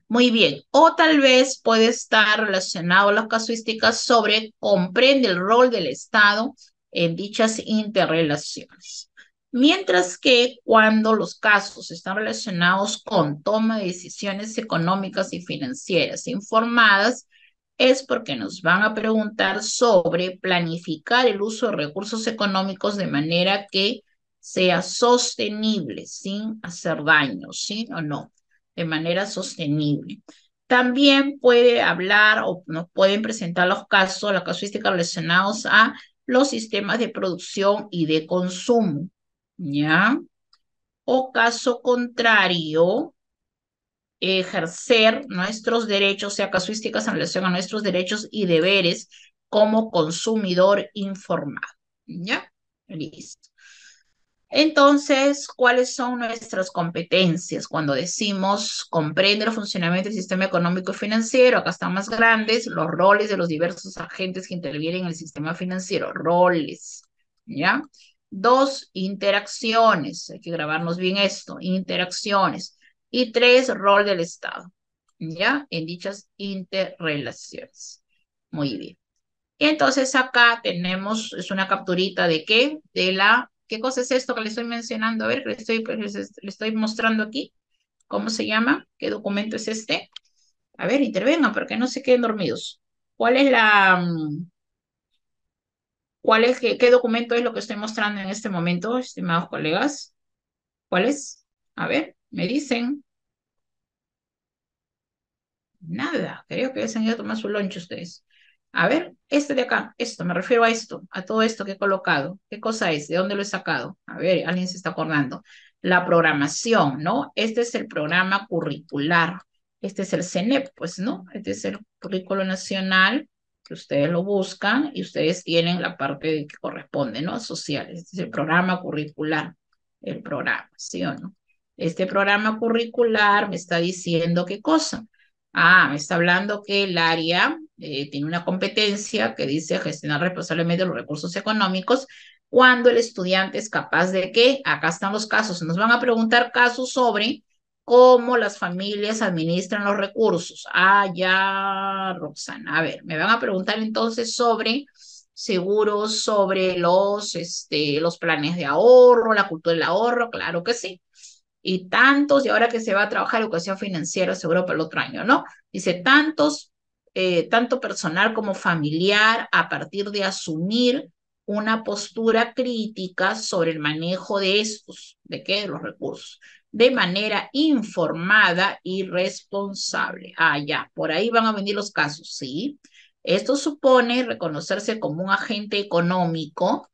Muy bien. O tal vez puede estar relacionado a las casuísticas sobre comprende el rol del Estado en dichas interrelaciones. Mientras que cuando los casos están relacionados con toma de decisiones económicas y financieras informadas, es porque nos van a preguntar sobre planificar el uso de recursos económicos de manera que sea sostenible, sin hacer daño, ¿sí o no? De manera sostenible. También puede hablar o nos pueden presentar los casos, las casuísticas relacionados a los sistemas de producción y de consumo, ¿ya? O caso contrario, ejercer nuestros derechos, o sea, casuísticas en relación a nuestros derechos y deberes como consumidor informado, ¿ya? Listo. Entonces, ¿cuáles son nuestras competencias? Cuando decimos comprende el funcionamiento del sistema económico y financiero, acá están más grandes los roles de los diversos agentes que intervienen en el sistema financiero, roles, ¿ya? Dos, interacciones, hay que grabarnos bien esto, interacciones. Y tres, rol del Estado, ¿ya? En dichas interrelaciones. Muy bien. Y entonces acá tenemos, es una capturita de qué, de la, ¿qué cosa es esto que le estoy mencionando? A ver, le estoy mostrando aquí. ¿Cómo se llama? ¿Qué documento es este? A ver, intervengan, porque no se queden dormidos. ¿Cuál es la, cuál es, qué documento es lo que estoy mostrando en este momento, estimados colegas? ¿Cuál es? A ver, me dicen. Nada, creo que se han ido a tomar su lunch ustedes. A ver, este de acá, esto, me refiero a esto, a todo esto que he colocado. ¿Qué cosa es? ¿De dónde lo he sacado? A ver, alguien se está acordando. La programación, ¿no? Este es el programa curricular. Este es el CENEP, pues, ¿no? Este es el currículo nacional que ustedes lo buscan y ustedes tienen la parte que corresponde, ¿no? Social. Este es el programa curricular, el programa, ¿sí o no? Este programa curricular me está diciendo qué cosa. Ah, me está hablando que el área tiene una competencia que dice gestionar responsablemente los recursos económicos cuando el estudiante es capaz de qué. Acá están los casos. Nos van a preguntar casos sobre cómo las familias administran los recursos. Ah, ya, Roxana. A ver, me van a preguntar entonces sobre seguros, sobre los planes de ahorro, la cultura del ahorro. Claro que sí y tantos, y ahora que se va a trabajar educación financiera seguro para el otro año, ¿no? Dice tantos, tanto personal como familiar, a partir de asumir una postura crítica sobre el manejo de estos, ¿de qué? De los recursos, de manera informada y responsable. Ah, ya, por ahí van a venir los casos, ¿sí? Esto supone reconocerse como un agente económico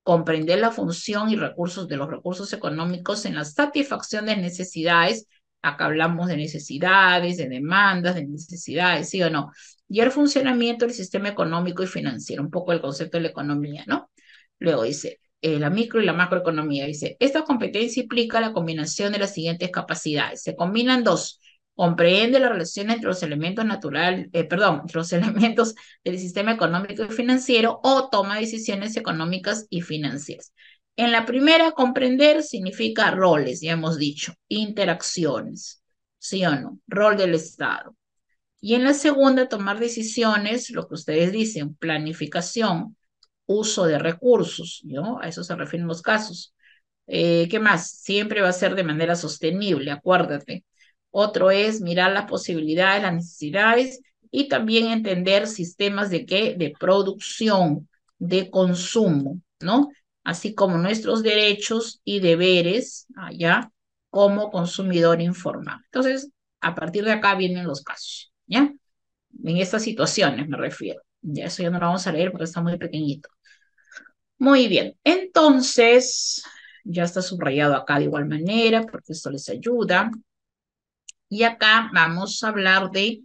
comprender la función y recursos de los recursos económicos en la satisfacción de necesidades. Acá hablamos de necesidades, de demandas, de necesidades, ¿sí o no? Y el funcionamiento del sistema económico y financiero, un poco el concepto de la economía, ¿no? Luego dice, la micro y la macroeconomía. Dice, esta competencia implica la combinación de las siguientes capacidades. Se combinan dos. Comprende la relación entre los elementos naturales, entre los elementos del sistema económico y financiero o toma decisiones económicas y financieras. En la primera, comprender significa roles, ya hemos dicho, interacciones, ¿sí o no? Rol del Estado. Y en la segunda, tomar decisiones, lo que ustedes dicen, planificación, uso de recursos, ¿no? A eso se refieren los casos. ¿Qué más? Siempre va a ser de manera sostenible, acuérdate. Otro es mirar las posibilidades, las necesidades y también entender sistemas de qué, de producción, de consumo, ¿no? Así como nuestros derechos y deberes, allá, como consumidor informado. Entonces, a partir de acá vienen los casos, ¿ya? En estas situaciones me refiero. Ya eso ya no lo vamos a leer porque está muy pequeñito. Muy bien, entonces ya está subrayado acá de igual manera porque esto les ayuda. Y acá vamos a hablar de,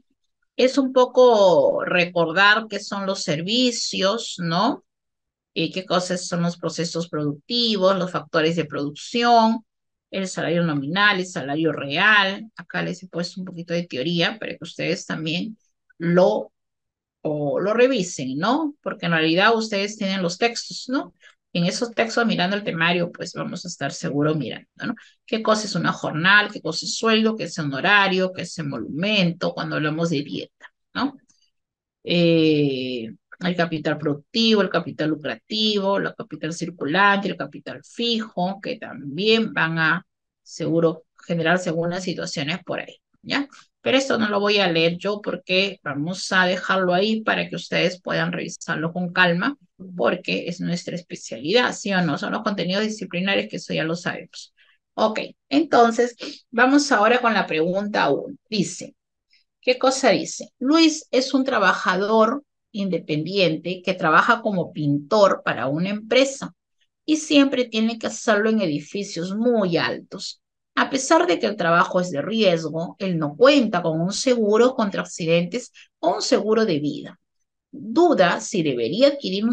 es un poco recordar qué son los servicios, ¿no? Y qué cosas son los procesos productivos, los factores de producción, el salario nominal, el salario real. Acá les he puesto un poquito de teoría para que ustedes también lo lo revisen, ¿no? Porque en realidad ustedes tienen los textos, ¿no? En esos textos, mirando el temario, pues vamos a estar seguro mirando, ¿no? ¿Qué cosa es una jornal? ¿Qué cosa es sueldo? ¿Qué es un horario? ¿Qué es emolumento? Cuando hablamos de dieta, ¿no? eh, el capital productivo, el capital lucrativo, el capital circulante, el capital fijo, que también van a seguro generarse algunas situaciones por ahí, ¿ya? Pero esto no lo voy a leer yo porque vamos a dejarlo ahí para que ustedes puedan revisarlo con calma, porque es nuestra especialidad, ¿sí o no? Son los contenidos disciplinares que eso ya lo sabemos. Ok, entonces vamos ahora con la pregunta 1. Dice, ¿qué cosa dice? Luis es un trabajador independiente que trabaja como pintor para una empresa y siempre tiene que hacerlo en edificios muy altos. A pesar de que el trabajo es de riesgo, él no cuenta con un seguro contra accidentes o un seguro de vida. Duda si debería adquirir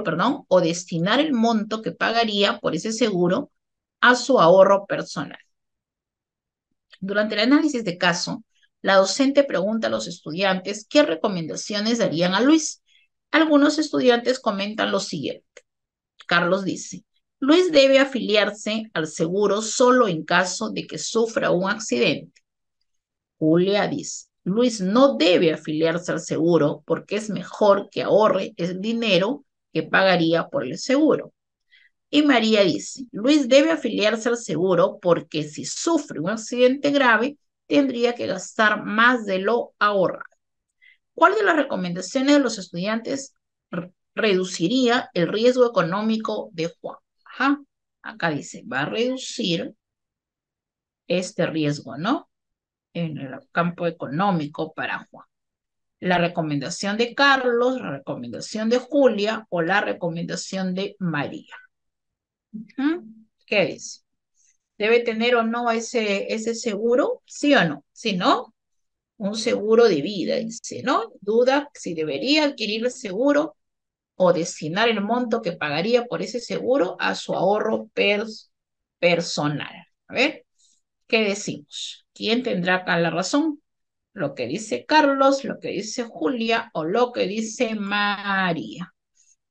perdón, o destinar el monto que pagaría por ese seguro a su ahorro personal. Durante el análisis de caso, la docente pregunta a los estudiantes qué recomendaciones darían a Luis. Algunos estudiantes comentan lo siguiente. Carlos dice, Luis debe afiliarse al seguro solo en caso de que sufra un accidente. Julia dice, Luis no debe afiliarse al seguro porque es mejor que ahorre el dinero que pagaría por el seguro. Y María dice, Luis debe afiliarse al seguro porque si sufre un accidente grave, tendría que gastar más de lo ahorrado. ¿Cuál de las recomendaciones de los estudiantes reduciría el riesgo económico de Juan? Ajá. Acá dice, va a reducir este riesgo, ¿no? En el campo económico para Juan. La recomendación de Carlos, la recomendación de Julia o la recomendación de María. ¿Qué dice? ¿Debe tener o no ese seguro? ¿Sí o no? Si no, un seguro de vida, dice, ¿no? Duda si debería adquirir el seguro o destinar el monto que pagaría por ese seguro a su ahorro personal. A ver, ¿qué decimos? ¿Quién tendrá acá la razón? ¿Lo que dice Carlos, lo que dice Julia o lo que dice María?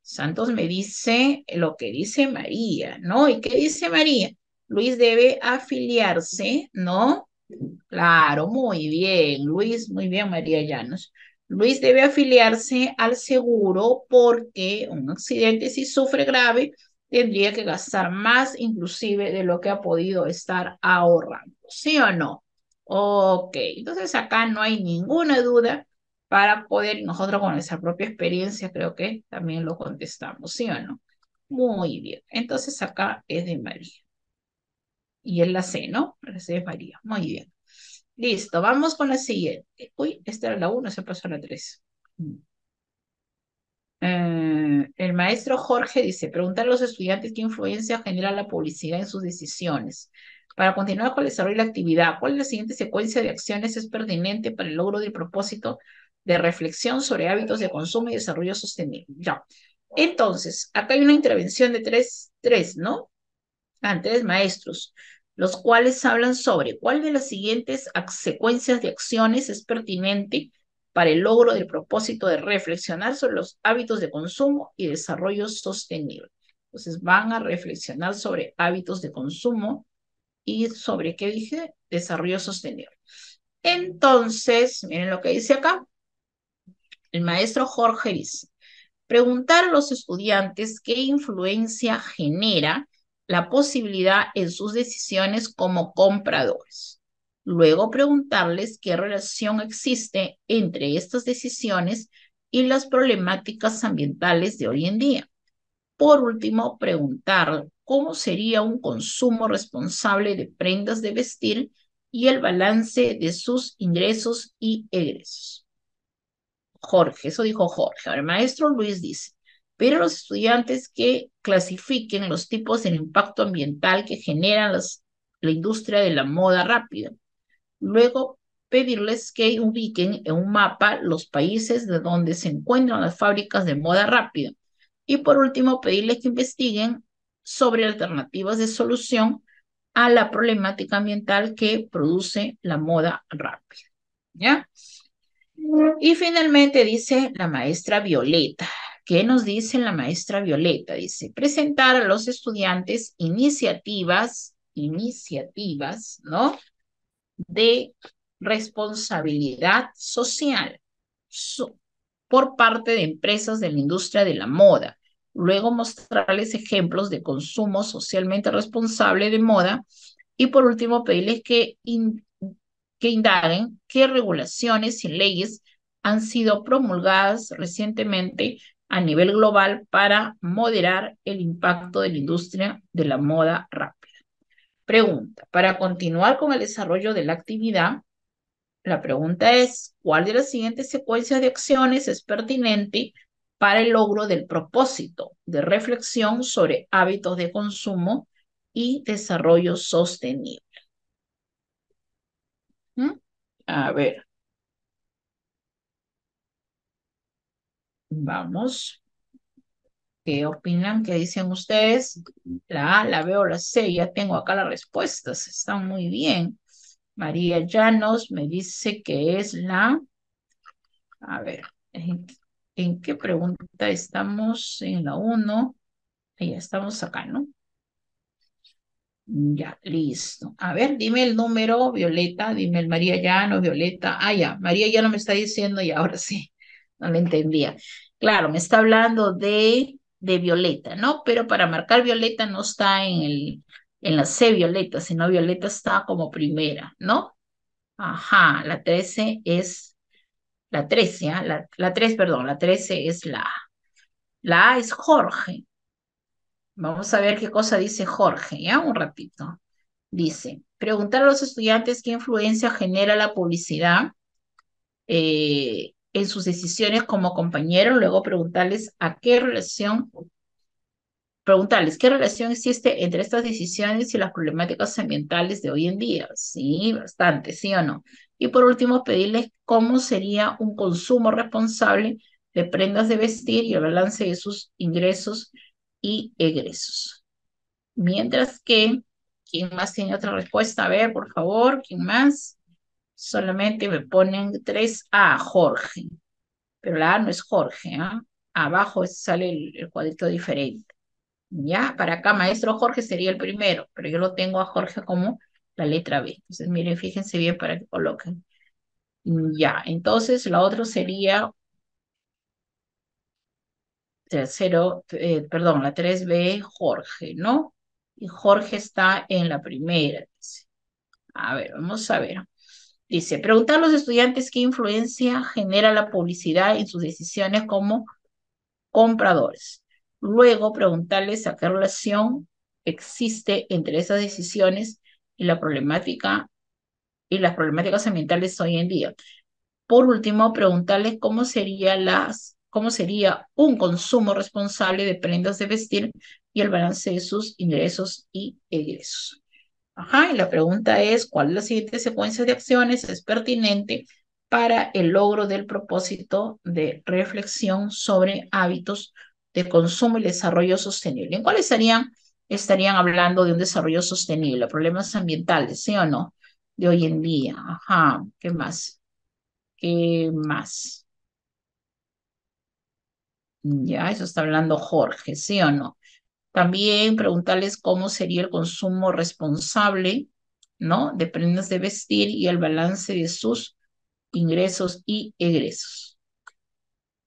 Santos me dice lo que dice María, ¿no? ¿Y qué dice María? Luis debe afiliarse, ¿no? Claro, muy bien, Luis, muy bien, María Llanos. Luis debe afiliarse al seguro porque un accidente, si sufre grave, tendría que gastar más inclusive de lo que ha podido estar ahorrando. ¿Sí o no? Ok, entonces acá no hay ninguna duda para poder, nosotros con nuestra propia experiencia creo que también lo contestamos, ¿sí o no? Muy bien, entonces acá es de María. Y es la C, ¿no? La C es María. Muy bien. Listo, vamos con la siguiente. Uy, esta era la 1, se pasó a la 3. El maestro Jorge dice, preguntar a los estudiantes qué influencia genera la publicidad en sus decisiones. Para continuar con el desarrollo de la actividad, ¿cuál es la siguiente secuencia de acciones es pertinente para el logro del propósito de reflexión sobre hábitos de consumo y desarrollo sostenible? Ya. Entonces, acá hay una intervención de tres, ¿no? Tres maestros, los cuales hablan sobre cuál de las siguientes secuencias de acciones es pertinente para el logro del propósito de reflexionar sobre los hábitos de consumo y desarrollo sostenible. Entonces van a reflexionar sobre hábitos de consumo y sobre, ¿qué dije? Desarrollo sostenible. Entonces, miren lo que dice acá. El maestro Jorge dice, preguntar a los estudiantes qué influencia genera la posibilidad en sus decisiones como compradores. Luego preguntarles qué relación existe entre estas decisiones y las problemáticas ambientales de hoy en día. Por último, preguntar cómo sería un consumo responsable de prendas de vestir y el balance de sus ingresos y egresos. Jorge, eso dijo Jorge. Ahora, el maestro Luis dice, pero los estudiantes que clasifiquen los tipos de impacto ambiental que generan la industria de la moda rápida. Luego, pedirles que ubiquen en un mapa los países de donde se encuentran las fábricas de moda rápida. Y por último, pedirles que investiguen sobre alternativas de solución a la problemática ambiental que produce la moda rápida. ¿Ya? Y finalmente dice la maestra Violeta. ¿Qué nos dice la maestra Violeta? Dice, presentar a los estudiantes iniciativas, ¿no? De responsabilidad social por parte de empresas de la industria de la moda. Luego mostrarles ejemplos de consumo socialmente responsable de moda y por último pedirles que indaguen qué regulaciones y leyes han sido promulgadas recientemente a nivel global para moderar el impacto de la industria de la moda rápida. Pregunta, para continuar con el desarrollo de la actividad, la pregunta es, ¿cuál de las siguientes secuencias de acciones es pertinente para el logro del propósito de reflexión sobre hábitos de consumo y desarrollo sostenible? ¿Mm? A ver, vamos. ¿Qué opinan? ¿Qué dicen ustedes? La A, la B o la C. Ya tengo acá las respuestas. Están muy bien. María Llanos me dice que es la... A ver, ¿en qué pregunta estamos? En la 1. Ya estamos acá, ¿no? Ya, listo. A ver, dime el número, Violeta, dime el María Llano, Violeta. Ah, ya, María ya no me está diciendo y ahora sí, no le entendía. Claro, me está hablando de Violeta, ¿no? Pero para marcar Violeta no está en la C Violeta, sino Violeta está como primera, ¿no? Ajá, la 13 es la 13, ¿ah? La 3, perdón, la 13 es la A. La A es Jorge. Vamos a ver qué cosa dice Jorge, ¿ya? Un ratito. Dice, preguntar a los estudiantes qué influencia genera la publicidad en sus decisiones como compañeros, luego preguntarles qué relación existe entre estas decisiones y las problemáticas ambientales de hoy en día. Sí, bastante, ¿sí o no? Y por último, pedirles cómo sería un consumo responsable de prendas de vestir y el balance de sus ingresos y egresos. Mientras que, ¿quién más tiene otra respuesta? A ver, por favor, ¿quién más? Solamente me ponen 3A, Jorge. Pero la A no es Jorge, ¿ah? Abajo sale el cuadrito diferente. Ya, para acá, maestro Jorge sería el primero, pero yo lo tengo a Jorge como la letra B. Entonces, miren, fíjense bien para que coloquen. Ya, entonces la otra sería perdón, la 3B, Jorge, ¿no? Y Jorge está en la primera, dice. A ver, vamos a ver. Dice, preguntar a los estudiantes qué influencia genera la publicidad en sus decisiones como compradores. Luego, preguntarles a qué relación existe entre esas decisiones y la problemática y las problemáticas ambientales hoy en día. Por último, preguntarles cómo sería un consumo responsable de prendas de vestir y el balance de sus ingresos y egresos. Ajá, y la pregunta es, ¿cuál de las siguientes secuencias de acciones es pertinente para el logro del propósito de reflexión sobre hábitos de consumo y desarrollo sostenible? ¿En cuáles estarían hablando de un desarrollo sostenible? Problemas ambientales, ¿sí o no? De hoy en día. Ajá, ¿qué más? ¿Qué más? Ya, eso está hablando Jorge, ¿sí o no? También preguntarles cómo sería el consumo responsable, ¿no? De prendas de vestir y el balance de sus ingresos y egresos.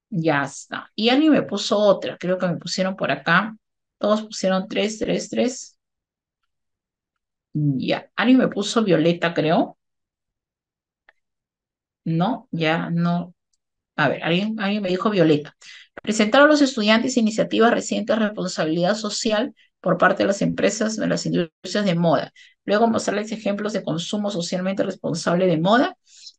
Ya está. Y Ani me puso otra, creo que me pusieron por acá. Todos pusieron tres, tres, tres. Ya. Ani me puso Violeta, creo. No, ya no. A ver, alguien me dijo Violeta. Presentar a los estudiantes iniciativas recientes de responsabilidad social por parte de las empresas de las industrias de moda. Luego mostrarles ejemplos de consumo socialmente responsable de moda.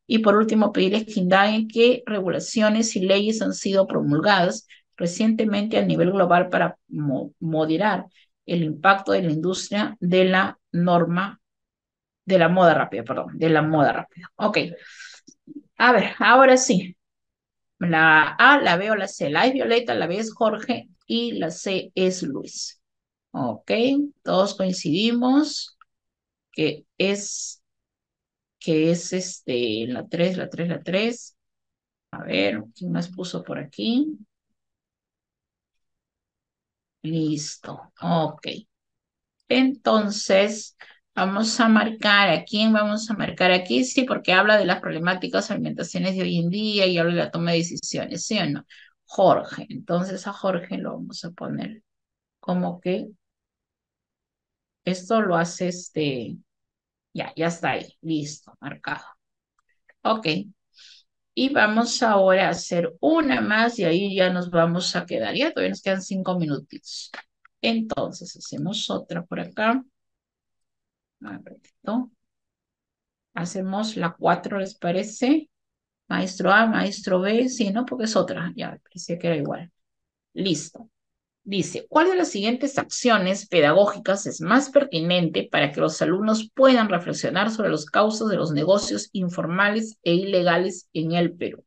Y por último, pedirles que indaguen qué regulaciones y leyes han sido promulgadas recientemente a nivel global para moderar el impacto de la industria de la norma, de la moda rápida, perdón, de la moda rápida. Ok, a ver, ahora sí. La A, la B o la C. La A es Violeta, la B es Jorge y la C es Luis. Ok, todos coincidimos que es la 3, la 3, la 3. A ver, ¿quién más puso por aquí? Listo, ok. Entonces, vamos a marcar, ¿a quién vamos a marcar aquí? Sí, porque habla de las problemáticas alimentaciones de hoy en día y habla de la toma de decisiones, ¿sí o no? Jorge, entonces a Jorge lo vamos a poner como que esto lo hace ya está ahí, listo, marcado. Ok, y vamos ahora a hacer una más y ahí ya nos vamos a quedar, ya todavía nos quedan 5 minutitos. Entonces, hacemos otra por acá. A ver, ¿no? Hacemos la 4, ¿les parece? Maestro A, maestro B, sí, ¿no? Porque es otra, ya, parecía que era igual. Listo. Dice, ¿cuál de las siguientes acciones pedagógicas es más pertinente para que los alumnos puedan reflexionar sobre los causas de los negocios informales e ilegales en el Perú?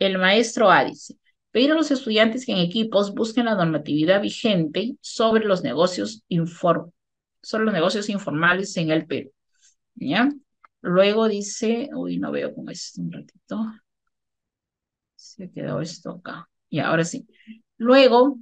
El maestro A dice, pedir a los estudiantes que en equipos busquen la normatividad vigente sobre los negocios informales en el Perú. ¿Ya? Luego dice, uy, no veo cómo es, un ratito. Se quedó esto acá. Y ahora sí. Luego,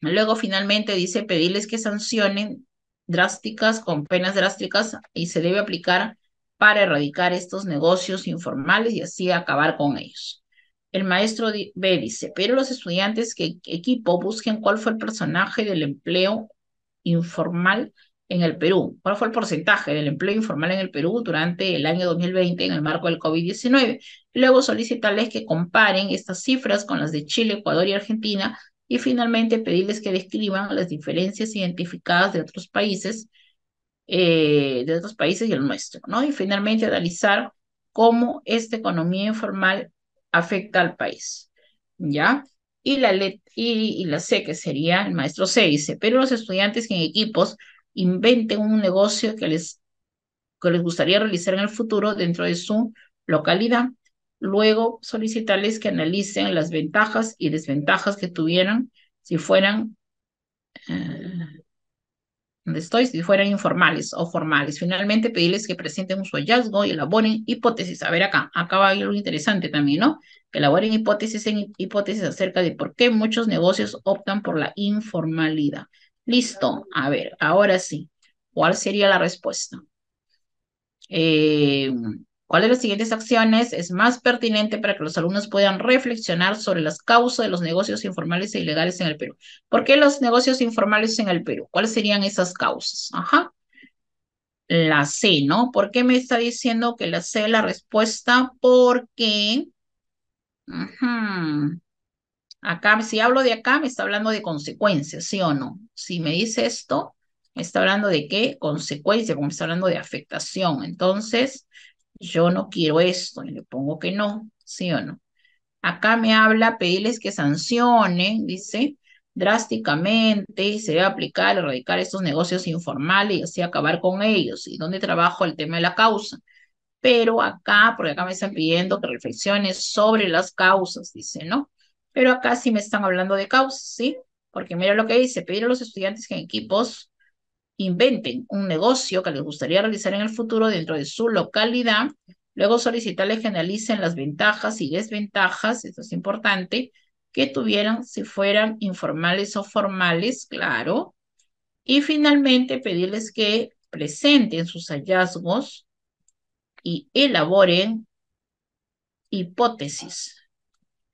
Luego finalmente dice pedirles que sancionen drásticas, con penas drásticas, y se debe aplicar para erradicar estos negocios informales y así acabar con ellos. El maestro B dice, pero los estudiantes que equipo busquen cuál fue el personaje del empleo informal en el Perú, cuál fue el porcentaje del empleo informal en el Perú durante el año 2020 en el marco del COVID-19. Y luego solicitarles que comparen estas cifras con las de Chile, Ecuador y Argentina y finalmente pedirles que describan las diferencias identificadas de otros países y el nuestro, ¿no? Y finalmente analizar cómo esta economía informal afecta al país, ¿ya? Y la C, que sería el maestro C, dice, pero los estudiantes que en equipos inventen un negocio que les gustaría realizar en el futuro dentro de su localidad. Luego solicitarles que analicen las ventajas y desventajas que tuvieran si fueran, donde estoy, si fueran informales o formales. Finalmente pedirles que presenten su hallazgo y elaboren hipótesis. A ver acá va algo interesante también, ¿no? Que elaboren hipótesis acerca de por qué muchos negocios optan por la informalidad. Listo, a ver, ahora sí. ¿Cuál sería la respuesta? Eh, ¿Cuál de las siguientes acciones es más pertinente para que los alumnos puedan reflexionar sobre las causas de los negocios informales e ilegales en el Perú? ¿Por qué los negocios informales en el Perú? ¿Cuáles serían esas causas? Ajá. La C, ¿no? ¿Por qué me está diciendo que la C es la respuesta? Porque ujú, acá, si hablo de acá, me está hablando de consecuencias, ¿sí o no? Si me dice esto, me está hablando de qué consecuencia, como me está hablando de afectación. Entonces, yo no quiero esto y le pongo que no, ¿sí o no? Acá me habla pedirles que sancionen, dice, drásticamente y se debe aplicar, erradicar estos negocios informales y así acabar con ellos. ¿Y dónde trabajo el tema de la causa? Pero acá, porque acá me están pidiendo que reflexiones sobre las causas, dice, ¿no? Pero acá sí me están hablando de causas, ¿sí? Porque mira lo que dice, pedir a los estudiantes que en equipos inventen un negocio que les gustaría realizar en el futuro dentro de su localidad, luego solicitarles que analicen las ventajas y desventajas, esto es importante, que tuvieran si fueran informales o formales, claro, y finalmente pedirles que presenten sus hallazgos y elaboren hipótesis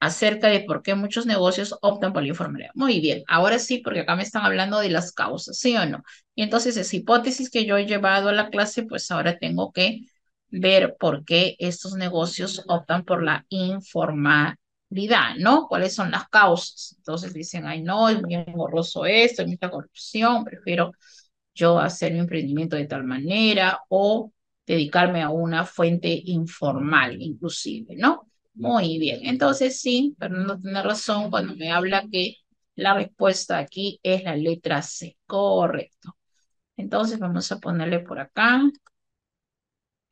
acerca de por qué muchos negocios optan por la informalidad. Muy bien, ahora sí, porque acá me están hablando de las causas, ¿sí o no? Y entonces esa hipótesis que yo he llevado a la clase, pues ahora tengo que ver por qué estos negocios optan por la informalidad, ¿no? ¿Cuáles son las causas? Entonces dicen, ay, no, es muy engorroso esto, hay mucha corrupción, prefiero yo hacer mi emprendimiento de tal manera o dedicarme a una fuente informal, inclusive, ¿no? Muy bien. Entonces, sí, Fernando tiene razón cuando me habla que la respuesta aquí es la letra C. Correcto. Entonces, vamos a ponerle por acá.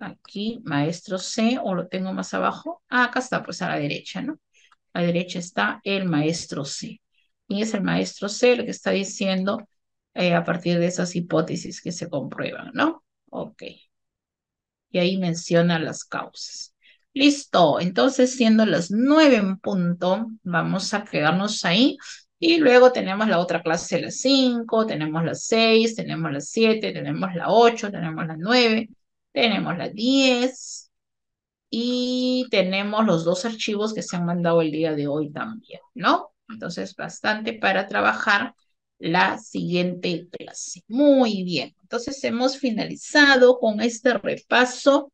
Aquí, maestro C, o lo tengo más abajo. Ah, acá está, pues a la derecha, ¿no? A la derecha está el maestro C. Y es el maestro C el que está diciendo a partir de esas hipótesis que se comprueban, ¿no? Ok. Y ahí menciona las causas. Listo. Entonces, siendo las 9 en punto, vamos a quedarnos ahí. Y luego tenemos la otra clase de las 5, tenemos las 6, tenemos las 7, tenemos la 8, tenemos las 9, tenemos las 10 y tenemos los dos archivos que se han mandado el día de hoy también, ¿no? Entonces, bastante para trabajar la siguiente clase. Muy bien. Entonces, hemos finalizado con este repaso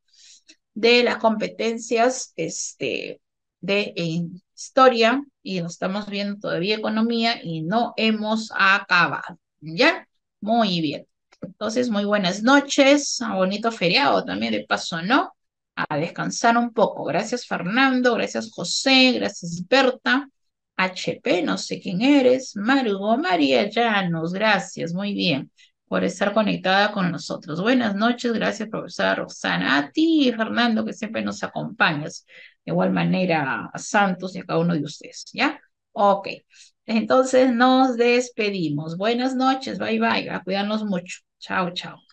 de las competencias de historia y nos estamos viendo todavía economía y no hemos acabado. ¿Ya? Muy bien. Entonces, muy buenas noches, un bonito feriado también de paso, ¿no? A descansar un poco. Gracias, Fernando, gracias, José, gracias, Berta, HP, no sé quién eres, Margo, María Llanos, gracias, muy bien por estar conectada con nosotros. Buenas noches, gracias, profesora Roxana. A ti, Fernando, que siempre nos acompañas. De igual manera a Santos y a cada uno de ustedes, ¿ya? Ok. Entonces nos despedimos. Buenas noches, bye bye, a cuidarnos mucho. Chao, chao.